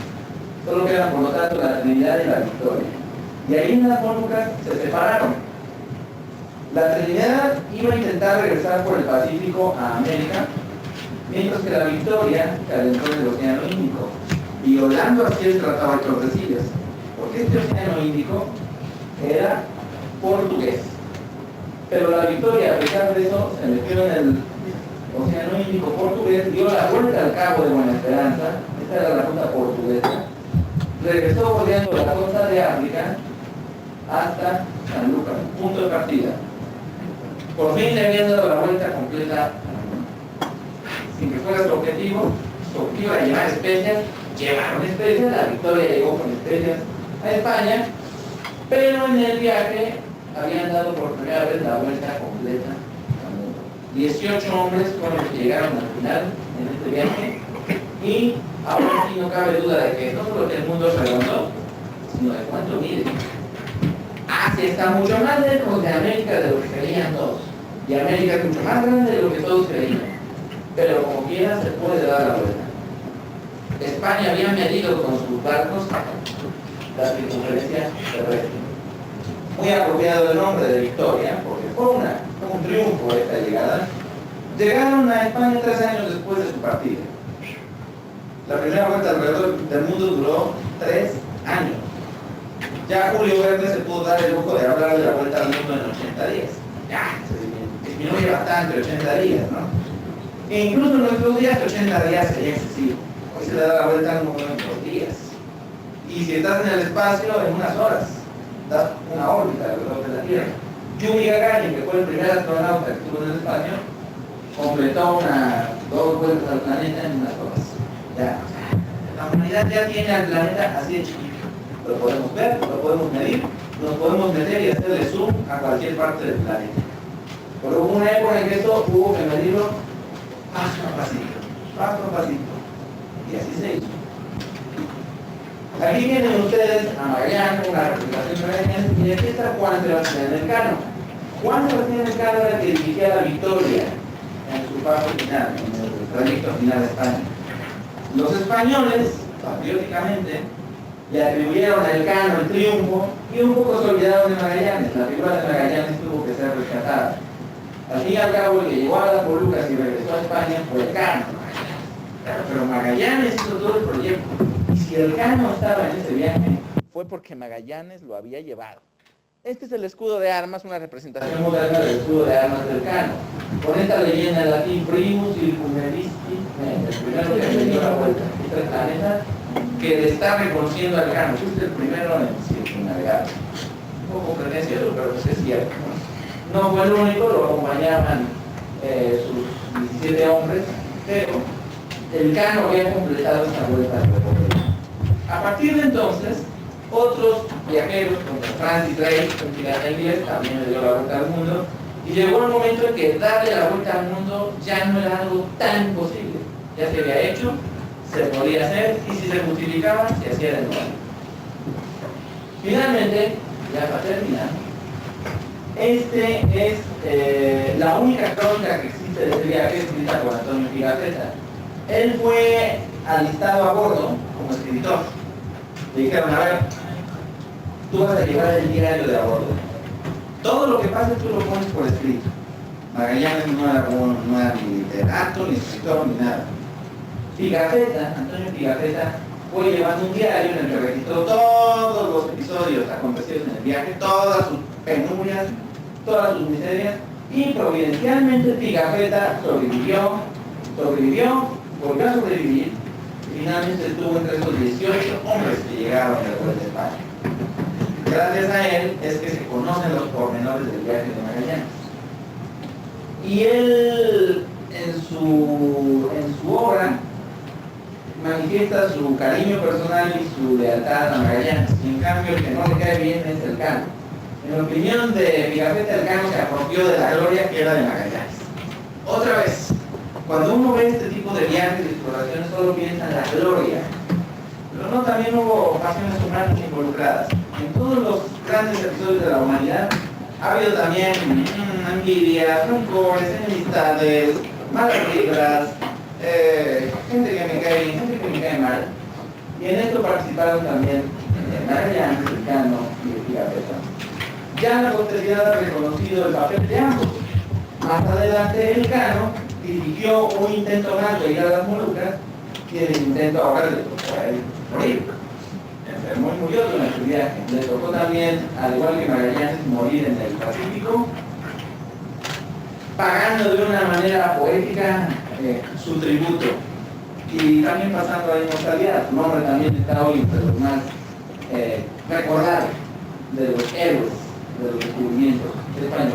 Solo quedan por lo tanto la Trinidad y la Victoria. Y ahí en las Molucas se separaron. La Trinidad iba a intentar regresar por el Pacífico a América, mientras que la Victoria se adentró en el Océano Índico, violando así el Tratado de Tordesillas, porque este Océano Índico era portugués. Pero la Victoria, a pesar de eso, se metió en el Océano Índico portugués, dio la vuelta al Cabo de Buena Esperanza, esta era la ruta portuguesa, regresó bordeando la costa de África hasta San Lucas, punto de partida. Por fin le habían dado la vuelta completa sin que fuera su objetivo era llevar especias, llevaron especias, la Victoria llegó con especias a España, pero en el viaje habían dado por primera vez la vuelta completa al mundo. 18 hombres fueron los que llegaron al final en este viaje y ahora sí no cabe duda de que no solo que el mundo se redondo, sino de cuánto mide. Asia está mucho más lejos de América de lo que creían todos. Y América es mucho más grande de lo que todos creían. Pero como quiera se puede dar la vuelta. España había medido con sus barcos la circunferencia terrestre. Muy apropiado el nombre de Victoria, porque fue un triunfo esta llegada. Llegaron a España 3 años después de su partida. La primera vuelta alrededor del mundo duró 3 años. Ya Julio Verne se pudo dar el lujo de hablar de la vuelta al mundo en 80 días. Ya, se disminuye bastante 80 días, ¿no? E incluso en nuestros días 80 días sería excesivo. Hoy se le da la vuelta al mundo en 2 días. Y si estás en el espacio, en unas horas, das una órbita alrededor de la Tierra. Yuri Gagarin, que fue el primer astronauta que estuvo en el espacio, completó 2 vueltas al planeta en unas horas. Ya, la humanidad ya tiene al planeta así de chiquito. Lo podemos ver, lo podemos medir, nos podemos meter y hacerle zoom a cualquier parte del planeta. Pero hubo una época en que esto hubo que medirlo paso a pasito. Y así se hizo. Aquí tienen ustedes a Magallanes, una representación de Magallanes, y aquí está Juan Sebastián Elcano. Juan Sebastián Elcano era el que dirigía la Victoria en su paso final, en el trayecto final de España. Los españoles, patrióticamente, le atribuyeron a Elcano el triunfo y un poco se olvidaron de Magallanes. La figura de Magallanes tuvo que ser rescatada. Al fin y al cabo, el que llegó a las Molucas y regresó a España fue Elcano. Claro, pero Magallanes hizo todo el proyecto. Y si Elcano estaba en ese viaje, fue porque Magallanes lo había llevado. Este es el escudo de armas, una representación moderna del escudo de armas del Cano. Con esta leyenda en latín, Primus Circumnavisitis, el primero que le dio la vuelta a este planeta, que le está reconociendo al Cano. Fuiste el primero en circunnavegar. Un poco pretencioso, pero pues es cierto. No fue el único, lo acompañaban sus 17 hombres, pero el Cano había completado esta vuelta al recorrido. A partir de entonces, otros viajeros, como Francis Drake, un pirata inglés, también le dio la vuelta al mundo, y llegó el momento en que darle la vuelta al mundo ya no era algo tan imposible. Ya se había hecho, se podía hacer, y si se justificaba, se hacía de nuevo. Finalmente, ya para terminar, este es la única crónica que existe de este viaje escrita por Antonio Pigafetta. Él fue alistado a bordo como escritor. Le dijeron, a ver, tú vas a llevar el diario de a bordo. Todo lo que pase tú lo pones por escrito. Magallanes no era ni literato, ni escritor, ni nada. Pigafetta, Antonio Pigafetta, fue llevando un diario en el que registró todos los episodios acontecidos en el viaje, todas sus penurias, todas sus miserias, y providencialmente Pigafetta sobrevivió, volvió a sobrevivir, y finalmente estuvo entre esos 18 hombres que llegaron después de España. Gracias a él es que se conocen los pormenores del viaje de Magallanes. Y él, en su obra, manifiesta su cariño personal y su lealtad a Magallanes. Y en cambio, el que no le cae bien es Elcano. En la opinión de Pigafetta, Elcano se apropió de la gloria que era de Magallanes. Otra vez, cuando uno ve este tipo de viajes y exploraciones, solo piensa en la gloria. Pero no, también hubo pasiones humanas involucradas. En todos los grandes episodios de la humanidad ha habido también envidias, rencores, enemistades, malas vibras, gente que me cae bien, gente que me cae mal. Y en esto participaron también Magallanes, Elcano y Pigafetta. Ya la posteridad ha reconocido el papel de ambos. Más adelante Elcano dirigió un intento más de ir a las Molucas y el intento ahora le tocó a él morir. Enfermó y murió durante el viaje. Le tocó también, al igual que Magallanes, morir en el Pacífico, pagando de una manera poética su tributo y también pasando a la inmortalidad. Su nombre también está hoy entre los más recordados de los héroes de los descubrimientos españoles.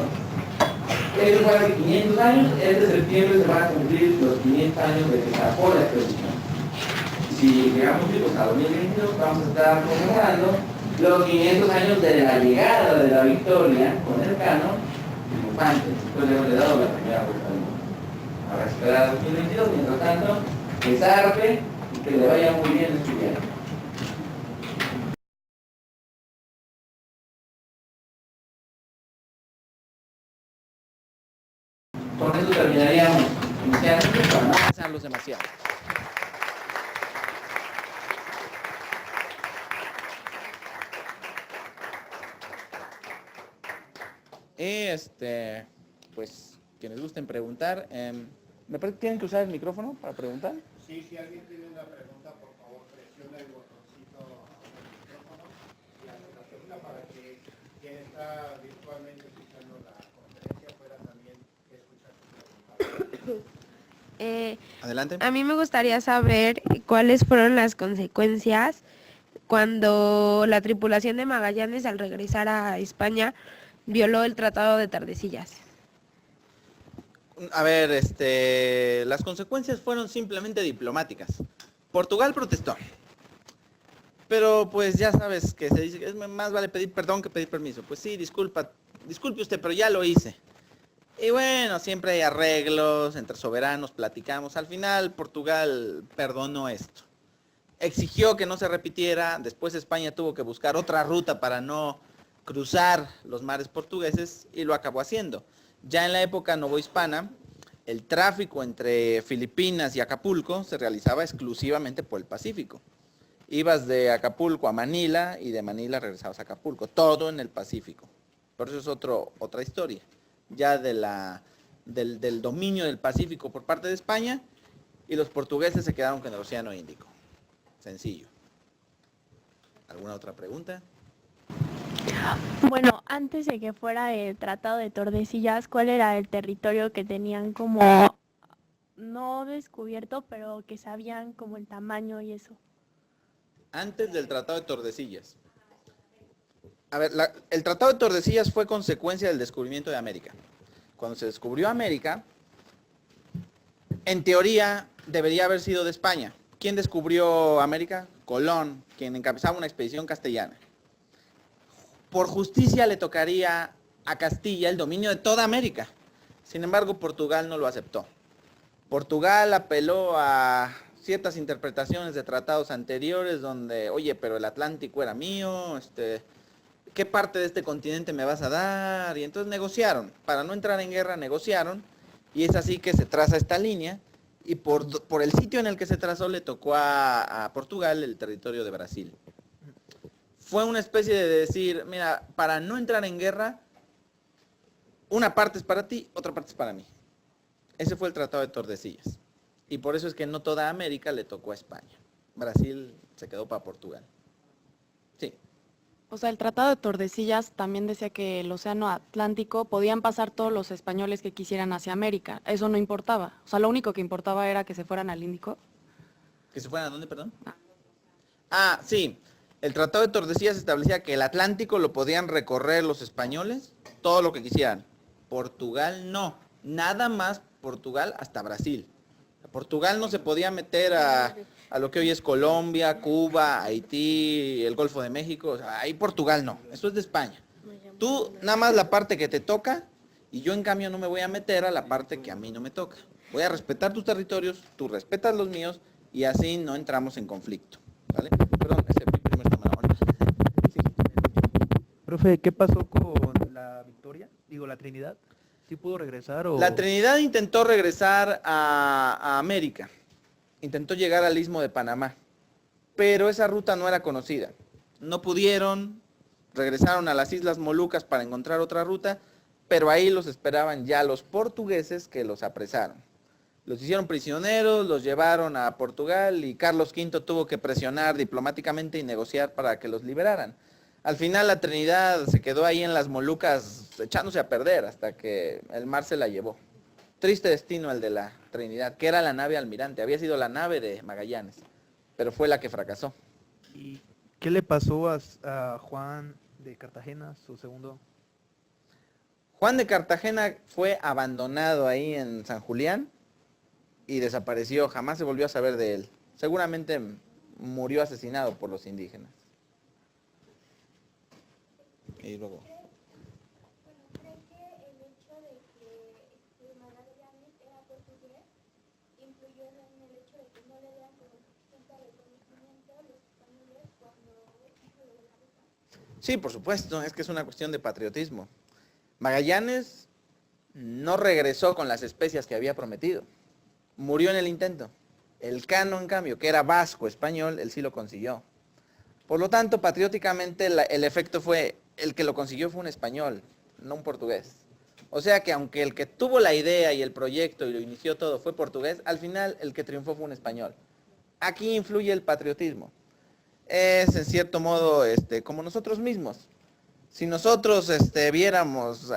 Eso fue hace 500 años, este septiembre se van a cumplir los 500 años de que sacó la expedición. Si llegamos vivos a 2022, vamos a estar conmemorando los 500 años de la llegada de la victoria con Elcano triunfante, después de haberle dado la primera vuelta al mundo. Ahora esperar a 2022, mientras tanto, que zarpe y que le vaya muy bien en su viaje. Con eso terminaríamos inicialmente para no pasarlos demasiado. Pues, quienes gusten preguntar, ¿me parece que tienen que usar el micrófono para preguntar? Sí, si alguien tiene una pregunta, por favor, presiona el botoncito del micrófono y hace la segunda para que quien está virtualmente escuchando la conferencia pueda también escuchar su pregunta. Adelante. A mí me gustaría saber cuáles fueron las consecuencias cuando la tripulación de Magallanes, al regresar a España, violó el Tratado de Tordesillas. A ver, las consecuencias fueron simplemente diplomáticas. Portugal protestó. Pero pues ya sabes que se dice que es más vale pedir perdón que pedir permiso. Pues sí, disculpe usted, pero ya lo hice. Y bueno, siempre hay arreglos entre soberanos, platicamos. Al final Portugal perdonó esto. Exigió que no se repitiera. Después España tuvo que buscar otra ruta para no cruzar los mares portugueses y lo acabó haciendo. Ya en la época novohispana, el tráfico entre Filipinas y Acapulco se realizaba exclusivamente por el Pacífico. Ibas de Acapulco a Manila y de Manila regresabas a Acapulco, todo en el Pacífico. Por eso es otra historia, ya del dominio del Pacífico por parte de España, y los portugueses se quedaron con el Océano Índico. Sencillo. ¿Alguna otra pregunta? Bueno, antes de que fuera el Tratado de Tordesillas, ¿cuál era el territorio que tenían como no descubierto, pero que sabían como el tamaño y eso? Antes del Tratado de Tordesillas. A ver, el Tratado de Tordesillas fue consecuencia del descubrimiento de América. Cuando se descubrió América, en teoría debería haber sido de España. ¿Quién descubrió América? Colón, quien encabezaba una expedición castellana. Por justicia le tocaría a Castilla el dominio de toda América. Sin embargo, Portugal no lo aceptó. Portugal apeló a ciertas interpretaciones de tratados anteriores donde, oye, pero el Atlántico era mío, ¿qué parte de este continente me vas a dar? Y entonces negociaron. Para no entrar en guerra, negociaron. Y es así que se traza esta línea. Y por el sitio en el que se trazó le tocó a Portugal el territorio de Brasil. Fue una especie de decir, mira, para no entrar en guerra, una parte es para ti, otra parte es para mí. Ese fue el Tratado de Tordesillas. Y por eso es que no toda América le tocó a España. Brasil se quedó para Portugal. Sí. O sea, el Tratado de Tordesillas también decía que el Océano Atlántico podían pasar todos los españoles que quisieran hacia América. Eso no importaba. O sea, lo único que importaba era que se fueran al Índico. ¿Que se fueran a dónde, perdón? Sí. El Tratado de Tordesillas establecía que el Atlántico lo podían recorrer los españoles, todo lo que quisieran. Portugal no. Nada más Portugal hasta Brasil. Portugal no se podía meter a lo que hoy es Colombia, Cuba, Haití, el Golfo de México. O sea, ahí Portugal no. Eso es de España. Tú nada más la parte que te toca y yo en cambio no me voy a meter a la parte que a mí no me toca. Voy a respetar tus territorios, tú respetas los míos y así no entramos en conflicto. ¿Vale? Perdón, mi primer camarón. Sí. Profe, ¿qué pasó con la Victoria? Digo, la Trinidad. ¿Sí pudo regresar o...? La Trinidad intentó regresar a América. Intentó llegar al Istmo de Panamá. Pero esa ruta no era conocida. No pudieron, regresaron a las Islas Molucas para encontrar otra ruta, pero ahí los esperaban ya los portugueses que los apresaron. Los hicieron prisioneros, los llevaron a Portugal y Carlos V tuvo que presionar diplomáticamente y negociar para que los liberaran. Al final la Trinidad se quedó ahí en las Molucas echándose a perder hasta que el mar se la llevó. Triste destino el de la Trinidad, que era la nave Almirante, había sido la nave de Magallanes, pero fue la que fracasó. ¿Y qué le pasó a Juan de Cartagena, su segundo? Juan de Cartagena fue abandonado ahí en San Julián y desapareció, jamás se volvió a saber de él. Seguramente murió asesinado por los indígenas. Y luego... ¿Cree que el hecho de que Magallanes era portugués influyó en el hecho de que no le dieran como suficiente reconocimiento a los españoles cuando hizo lo de la ruta? Sí, por supuesto, es que es una cuestión de patriotismo. Magallanes no regresó con las especias que había prometido. Murió en el intento. Elcano, en cambio, que era vasco español, él sí lo consiguió. Por lo tanto, patrióticamente, el efecto fue, el que lo consiguió fue un español, no un portugués. O sea que aunque el que tuvo la idea y el proyecto y lo inició todo fue portugués, al final el que triunfó fue un español. Aquí influye el patriotismo. Es en cierto modo como nosotros mismos. Si nosotros viéramos,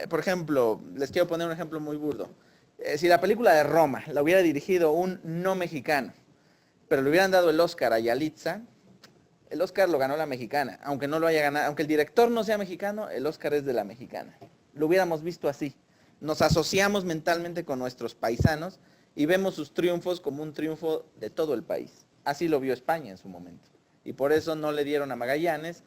por ejemplo, les quiero poner un ejemplo muy burdo. Si la película de Roma la hubiera dirigido un no mexicano, pero le hubieran dado el Oscar a Yalitza, el Oscar lo ganó la mexicana, aunque no lo haya ganado, aunque el director no sea mexicano, el Oscar es de la mexicana. Lo hubiéramos visto así. Nos asociamos mentalmente con nuestros paisanos y vemos sus triunfos como un triunfo de todo el país. Así lo vio España en su momento. Y por eso no le dieron a Magallanes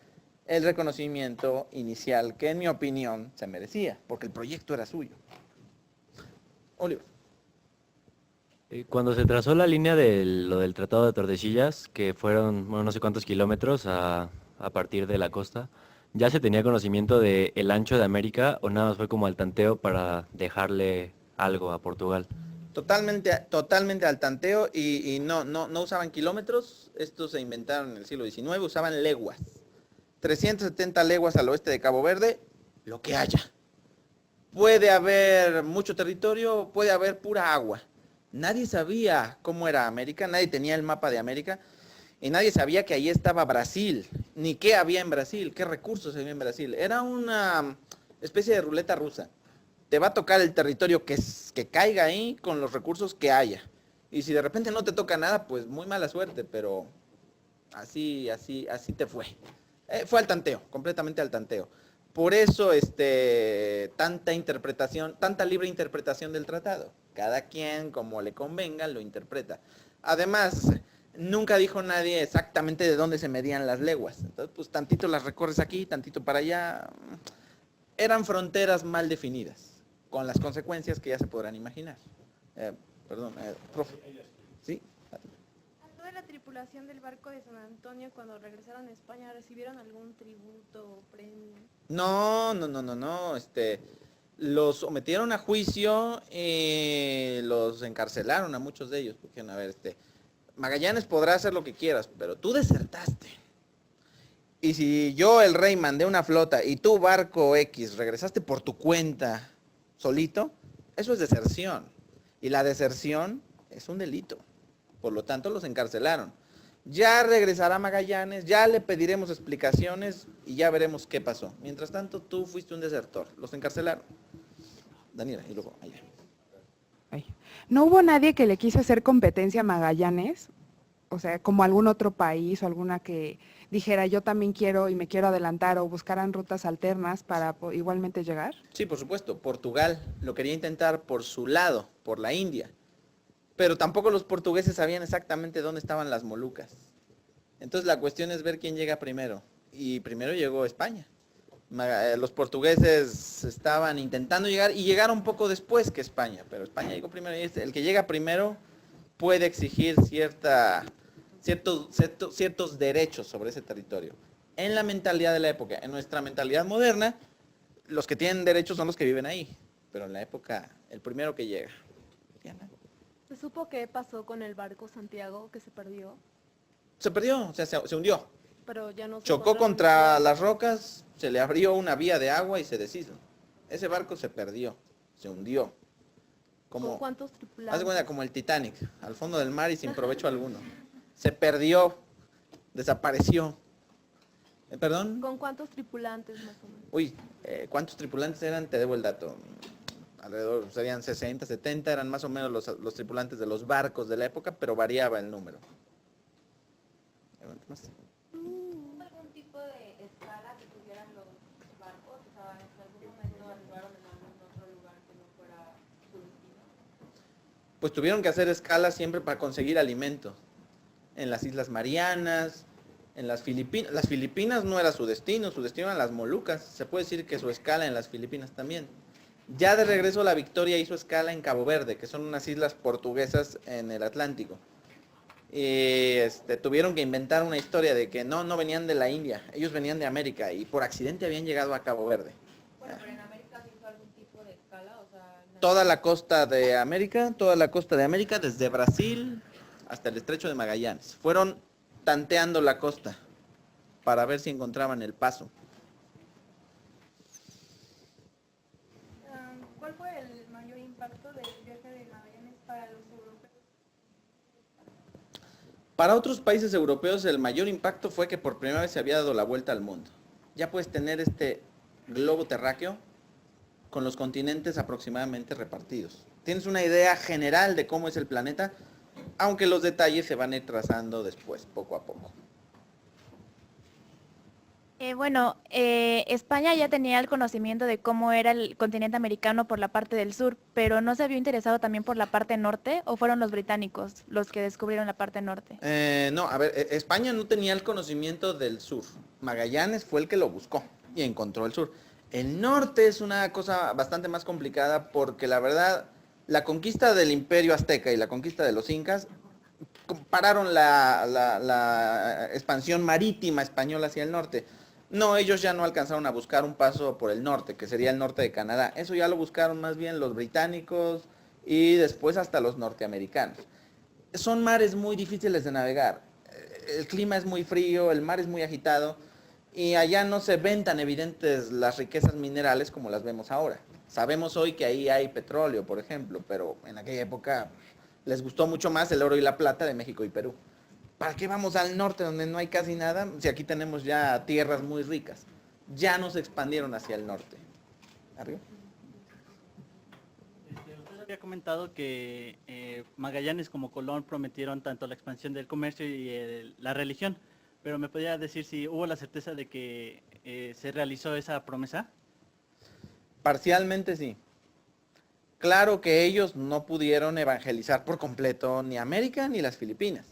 el reconocimiento inicial que en mi opinión se merecía, porque el proyecto era suyo. Oliver. Cuando se trazó la línea de lo del Tratado de Tordesillas, que fueron no sé cuántos kilómetros a partir de la costa, ¿ya se tenía conocimiento del ancho de América o nada más fue como al tanteo para dejarle algo a Portugal? Totalmente al tanteo y no usaban kilómetros, estos se inventaron en el siglo XIX, usaban leguas. 370 leguas al oeste de Cabo Verde, lo que haya. Puede haber mucho territorio, puede haber pura agua. Nadie sabía cómo era América, nadie tenía el mapa de América y nadie sabía que ahí estaba Brasil, ni qué había en Brasil, qué recursos había en Brasil. Era una especie de ruleta rusa. Te va a tocar el territorio que caiga ahí con los recursos que haya. Y si de repente no te toca nada, pues muy mala suerte, pero así te fue. Fue al tanteo, completamente al tanteo. Por eso tanta interpretación, tanta libre interpretación del tratado. Cada quien, como le convenga, lo interpreta. Además, nunca dijo nadie exactamente de dónde se medían las leguas. Entonces, pues tantito las recorres aquí, tantito para allá. Eran fronteras mal definidas, con las consecuencias que ya se podrán imaginar. Profe. ¿Sí? ¿A toda la tripulación del barco de San Antonio cuando regresaron a España recibieron algún tributo o premio? No. Los sometieron a juicio y los encarcelaron a muchos de ellos. Porque, a ver, Magallanes podrá hacer lo que quieras, pero tú desertaste. Y si yo, el rey, mandé una flota y tú, barco X, regresaste por tu cuenta solito, eso es deserción. Y la deserción es un delito. Por lo tanto, los encarcelaron. Ya regresará Magallanes, ya le pediremos explicaciones y ya veremos qué pasó. Mientras tanto, tú fuiste un desertor. Los encarcelaron. Daniela, y luego allá. ¿No hubo nadie que le quiso hacer competencia a Magallanes? O sea, como algún otro país o alguna que dijera yo también quiero y me quiero adelantar o buscaran rutas alternas para igualmente llegar? Sí, por supuesto. Portugal lo quería intentar por su lado, por la India. Pero tampoco los portugueses sabían exactamente dónde estaban las Molucas. Entonces la cuestión es ver quién llega primero. Y primero llegó España. Los portugueses estaban intentando llegar y llegaron un poco después que España. Pero España llegó primero y el que llega primero puede exigir ciertos derechos sobre ese territorio. En la mentalidad de la época, en nuestra mentalidad moderna, los que tienen derechos son los que viven ahí. Pero en la época, el primero que llega. ¿Se supo qué pasó con el barco Santiago que se perdió? Se perdió, o sea, se hundió. Pero ya no se Chocó encontró contra ningún- las rocas, se le abrió una vía de agua y se deshizo. Ese barco se perdió, se hundió. ¿Con cuántos Haz de tripulantes? cuenta como el Titanic, al fondo del mar y sin provecho alguno. Se perdió, desapareció. ¿Perdón? ¿Con cuántos tripulantes más o menos? Uy, ¿cuántos tripulantes eran? Te debo el dato. Alrededor, serían 60, 70, eran más o menos los tripulantes de los barcos de la época, pero variaba el número. ¿Más? ¿Algún tipo de escala que tuvieran los barcos? O sea, ¿en algún momento arribaron en algún otro lugar que no fuera su destino? Pues tuvieron que hacer escala siempre para conseguir alimento. En las Islas Marianas, en las Filipinas. Las Filipinas no era su destino eran las Molucas. Se puede decir que su escala en las Filipinas también. Ya de regreso la Victoria hizo escala en Cabo Verde, que son unas islas portuguesas en el Atlántico. Y tuvieron que inventar una historia de que no venían de la India, ellos venían de América y por accidente habían llegado a Cabo Verde. Bueno, pero en América se hizo algún tipo de escala, o sea... Toda la costa de América, desde Brasil hasta el estrecho de Magallanes. Fueron tanteando la costa para ver si encontraban el paso. ¿Cuál fue el mayor impacto del viaje de Magallanes para los europeos? Para otros países europeos el mayor impacto fue que por primera vez se había dado la vuelta al mundo. Ya puedes tener este globo terráqueo con los continentes aproximadamente repartidos. Tienes una idea general de cómo es el planeta, aunque los detalles se van a ir trazando después, poco a poco. España ya tenía el conocimiento de cómo era el continente americano por la parte del sur, pero ¿no se había interesado también por la parte norte o fueron los británicos los que descubrieron la parte norte? España no tenía el conocimiento del sur. Magallanes fue el que lo buscó y encontró el sur. El norte es una cosa bastante más complicada porque la verdad, la conquista del imperio azteca y la conquista de los incas pararon la expansión marítima española hacia el norte. No, ellos ya no alcanzaron a buscar un paso por el norte, que sería el norte de Canadá. Eso ya lo buscaron más bien los británicos y después hasta los norteamericanos. Son mares muy difíciles de navegar. El clima es muy frío, el mar es muy agitado y allá no se ven tan evidentes las riquezas minerales como las vemos ahora. Sabemos hoy que ahí hay petróleo, por ejemplo, pero en aquella época les gustó mucho más el oro y la plata de México y Perú. ¿Para qué vamos al norte donde no hay casi nada? Si aquí tenemos ya tierras muy ricas. Ya no se expandieron hacia el norte. ¿Arriba? Usted había comentado que Magallanes como Colón prometieron tanto la expansión del comercio y la religión, pero ¿me podría decir si hubo la certeza de que se realizó esa promesa? Parcialmente sí. Claro que ellos no pudieron evangelizar por completo ni América ni las Filipinas.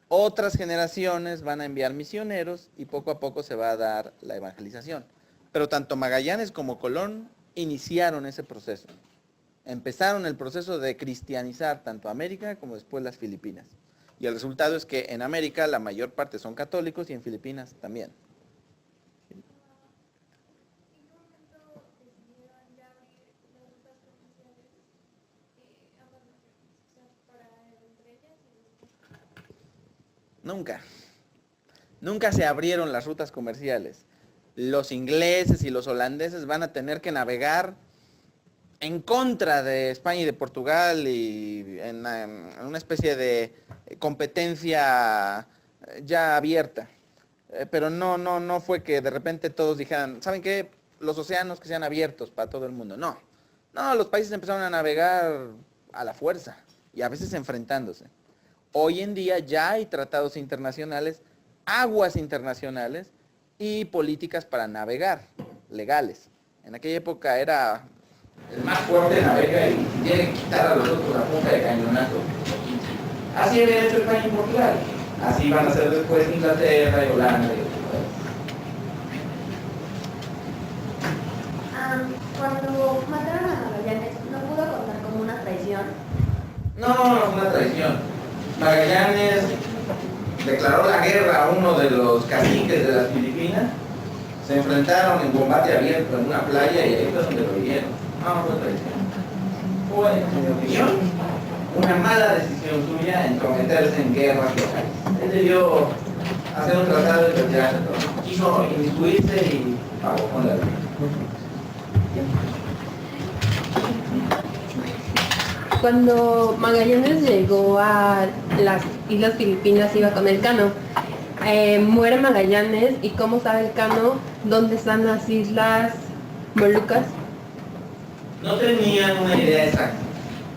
Otras generaciones van a enviar misioneros y poco a poco se va a dar la evangelización. Pero tanto Magallanes como Colón iniciaron ese proceso. Empezaron el proceso de cristianizar tanto América como después las Filipinas. Y el resultado es que en América la mayor parte son católicos y en Filipinas también. Nunca se abrieron las rutas comerciales. Los ingleses y los holandeses van a tener que navegar en contra de España y de Portugal y en una especie de competencia ya abierta. Pero no fue que de repente todos dijeran, ¿saben qué? Los océanos que sean abiertos para todo el mundo. No, los países empezaron a navegar a la fuerza y a veces enfrentándose. Hoy en día ya hay tratados internacionales, aguas internacionales y políticas para navegar, legales. En aquella época era el más fuerte navega y tiene que quitar a los otros la punta de cañonazo. Así había hecho España y Portugal. Así van a ser después Inglaterra y Holanda y otros países. Cuando mataron a Magallanes, ¿no pudo contar como una traición? No fue una traición. Magallanes declaró la guerra a uno de los caciques de las Filipinas, se enfrentaron en combate abierto en una playa y ahí fue donde lo vieron. No fue traición. Fue, en mi opinión, una mala decisión suya entrometerse en guerras locales. Él debió hacer un tratado de retirarse, quiso inmiscuirse y pagó con la vida. Cuando Magallanes llegó a las Islas Filipinas iba con el cano. Muere Magallanes y ¿cómo sabe el cano dónde están las Islas Molucas? No tenían una idea exacta,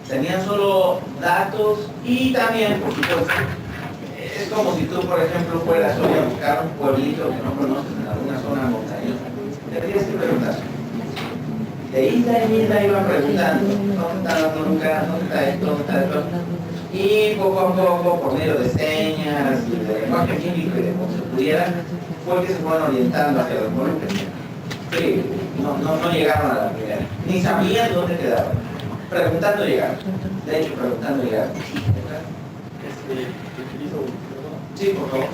tenían solo datos y también, por supuesto, es como si tú, por ejemplo, fueras hoy a buscar un pueblito que no conoces en alguna zona montañosa. Te tienes que preguntar. De isla en isla iban preguntando, ¿dónde está la Molucas? ¿Dónde está esto? ¿Dónde está esto? Y poco a poco, por medio de señas y de lenguaje químico y de cómo se pudiera, fue que se fueron orientando hacia los Molucas. Sí, no llegaron a la primera, ni sabían dónde quedaban. Preguntando llegaron. De hecho, preguntando llegaron. Sí, por favor.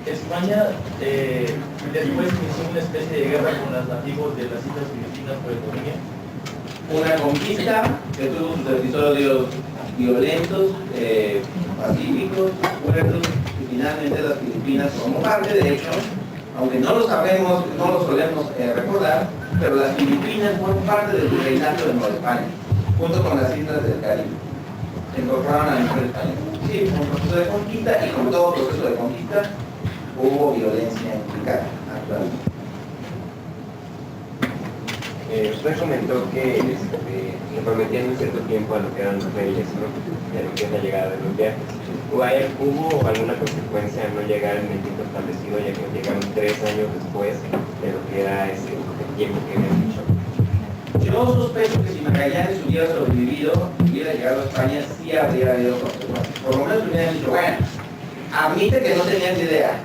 España después inició una especie de guerra con los nativos de las Islas Filipinas por economía. Una conquista que tuvo sus episodios violentos, pacíficos, fuertes, y finalmente las Filipinas formó parte, de hecho, aunque no lo sabemos, no lo solemos recordar, pero las Filipinas fueron parte del virreinato de Nueva España, junto con las islas del Caribe. Se incorporaron al Imperio Español. Sí, fue un proceso de conquista y como todo proceso de conquista, hubo violencia implicada, actualmente. Usted comentó que le prometían un cierto tiempo a lo que eran los reyes, ¿no? Y a lo que es la llegada de los viajes. ¿Hubo alguna consecuencia al no llegar en el tiempo establecido, ya que llegaron 3 años después de lo que era ese tiempo que habían dicho? Yo sospecho que si Magallanes hubiera sobrevivido, hubiera llegado a España, sí habría habido consecuencias. Por lo menos hubieran dicho, bueno, admite que no tenías idea.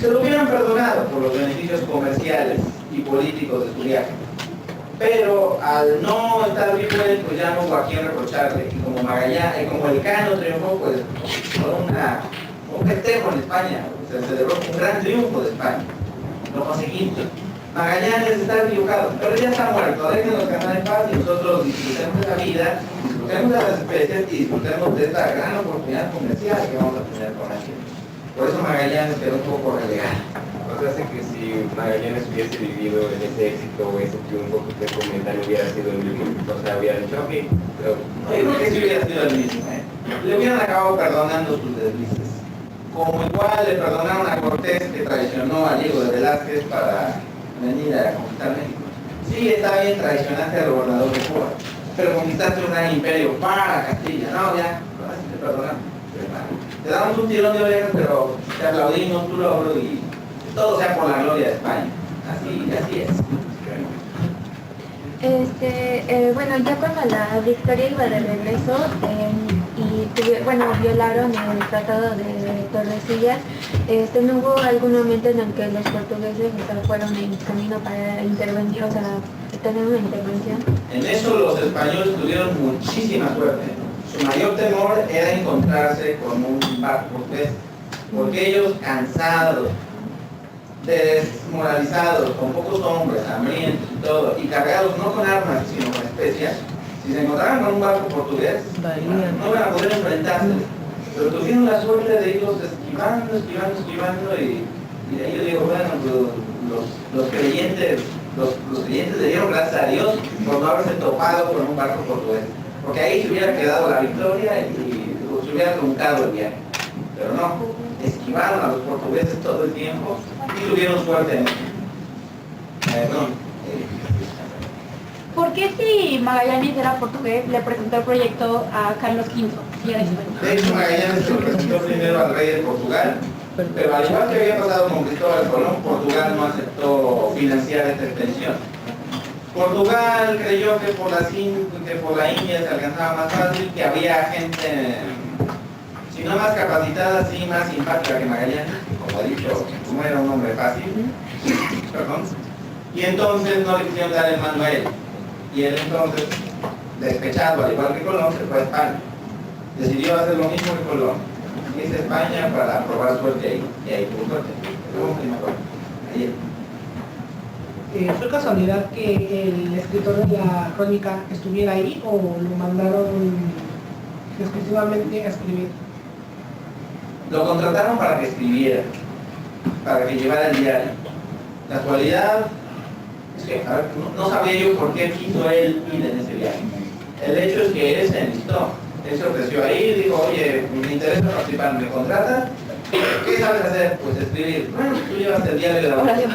Se lo hubieran perdonado por los beneficios comerciales y políticos de su viaje. Pero al no estar vivo él, pues ya no hubo a quién reprocharle. Y como Magallanes, como el Cano triunfó, pues fue un festejo en España. Se celebró un gran triunfo de España. Lo conseguimos. Magallanes está equivocado, pero ya está muerto, déjenos ganar en paz y nosotros disfrutemos de la vida, disfrutemos de las especies y disfrutemos de esta gran oportunidad comercial que vamos a tener con aquí. Por eso Magallanes quedó un poco relegado. O sea, hace que si Magallanes hubiese vivido en ese éxito o ese triunfo que usted comenta, no hubiera sido el mismo. O sea, hubiera dicho, ok, pero... No, yo creo que sí hubiera sido el mismo, ¿eh? Le hubieran acabado perdonando sus deslices. Como igual le perdonaron a Cortés, que traicionó a Diego de Velázquez para venir a conquistar México. Sí, está bien, traicionaste al gobernador de Cuba, pero conquistaste un gran imperio para Castilla. No, ya, te perdonamos. Te damos un tirón de orejas, pero te aplaudimos tu logro y todo sea por la gloria de España. Así es. Bueno, ya cuando la Victoria iba de regreso violaron el Tratado de Tordesillas, ¿no hubo algún momento en el que los portugueses fueron en camino para intervenir, tener una intervención? En eso los españoles tuvieron muchísima suerte. Su mayor temor era encontrarse con un barco portugués, porque ellos, cansados, desmoralizados, con pocos hombres, hambrientos y todo, y cargados no con armas, sino con especias, si se encontraban con un barco portugués, no iban a poder enfrentarse. Pero tuvieron la suerte de irlos esquivando, y de ahí yo digo, bueno, los creyentes le dieron gracias a Dios por no haberse topado con un barco portugués, porque ahí se hubiera quedado la victoria y se hubiera truncado el viaje. Pero no, esquivaron a los portugueses todo el tiempo y tuvieron suerte en ¿Por qué si Magallanes era portugués le presentó el proyecto a Carlos V y era español? De hecho, Magallanes se lo presentó primero al rey de Portugal, pero al igual que había pasado con Cristóbal Colón, Portugal no aceptó financiar esta extensión. Portugal creyó que por la India se alcanzaba más fácil, que había gente, si no más capacitada, sí más simpática que Magallanes, como ha dicho, como era un hombre fácil, y entonces no le quisieron dar el mando a él. Y él entonces, despechado, al igual que Colón, se fue a España. Decidió hacer lo mismo que Colón. Hizo España para probar suerte ahí. Y ahí tuvo suerte. ¿Fue casualidad que el escritor de la crónica estuviera ahí o lo mandaron exclusivamente a escribir? Lo contrataron para que escribiera, para que llevara el diario. Casualidad, es que no sabía yo por qué quiso él ir en ese viaje. El hecho es que él se enlistó. Él se ofreció ahí y dijo, oye, me interesa participar, ¿me contratas? ¿Qué sabes hacer? Pues escribir. Bueno, tú llevas el diario de la oración.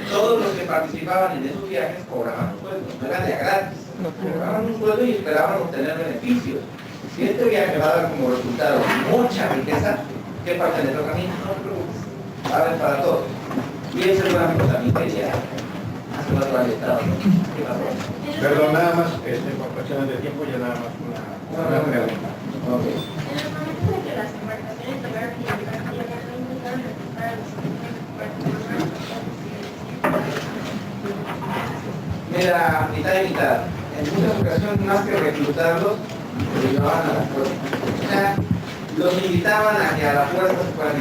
Todos los que participaban en esos viajes cobraban un sueldo, no era de a gratis. Cobraban un sueldo y esperaban obtener beneficios. Si este viaje va a dar como resultado mucha riqueza, ¿qué parte le toca a mí? No te preocupes, va a haber para todos. Y ese seguramente también quería hacer otro estado. ¿Qué pasó? Perdón, nada más, por cuestiones de tiempo, ya nada más una pregunta. Okay. En los momentos en que las embarcaciones lograron llegar a tierra, no intentaron reclutar a los Mira, mitad y mitad. En muchas ocasiones, más que reclutarlos, los llevaban a la fuerza. O sea, los invitaban a que a la fuerza se fueran.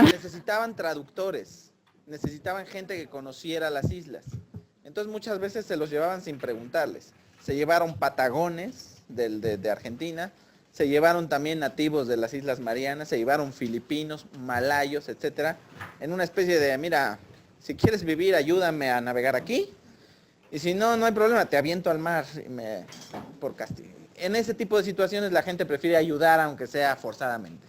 Necesitaban traductores, necesitaban gente que conociera las islas. Entonces muchas veces se los llevaban sin preguntarles. Se llevaron patagones de Argentina, se llevaron también nativos de las Islas Marianas, se llevaron filipinos, malayos, etcétera, en una especie de, mira, si quieres vivir, ayúdame a navegar aquí, y si no, no hay problema, te aviento al mar por castigo. En ese tipo de situaciones la gente prefiere ayudar aunque sea forzadamente.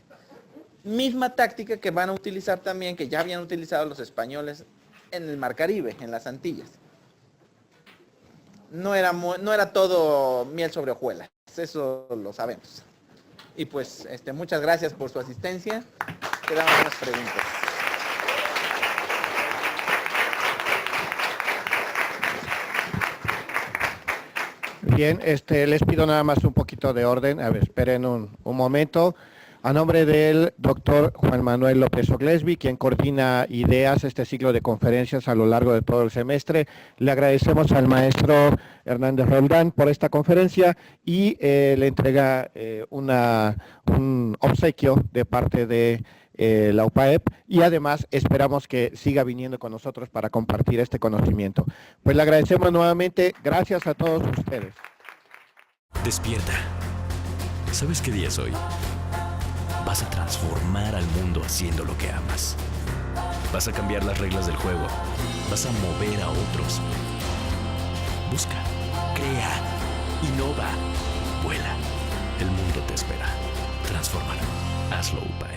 Misma táctica que van a utilizar también, que ya habían utilizado los españoles en el Mar Caribe, en las Antillas. No era todo miel sobre hojuelas, eso lo sabemos. Y pues muchas gracias por su asistencia. Quedan unas preguntas. Bien, les pido nada más un poquito de orden. A ver, esperen un momento. A nombre del doctor Juan Manuel López Oglesby, quien coordina ideas este ciclo de conferencias a lo largo de todo el semestre, le agradecemos al maestro Hernández Roldán por esta conferencia y le entrega un obsequio de parte de la UPAEP, y además esperamos que siga viniendo con nosotros para compartir este conocimiento. Pues le agradecemos nuevamente, gracias a todos ustedes. Despierta. ¿Sabes qué día es hoy? Vas a transformar al mundo haciendo lo que amas. Vas a cambiar las reglas del juego. Vas a mover a otros. Busca, crea, innova, vuela. El mundo te espera. Transfórmalo. Hazlo, UPAEP.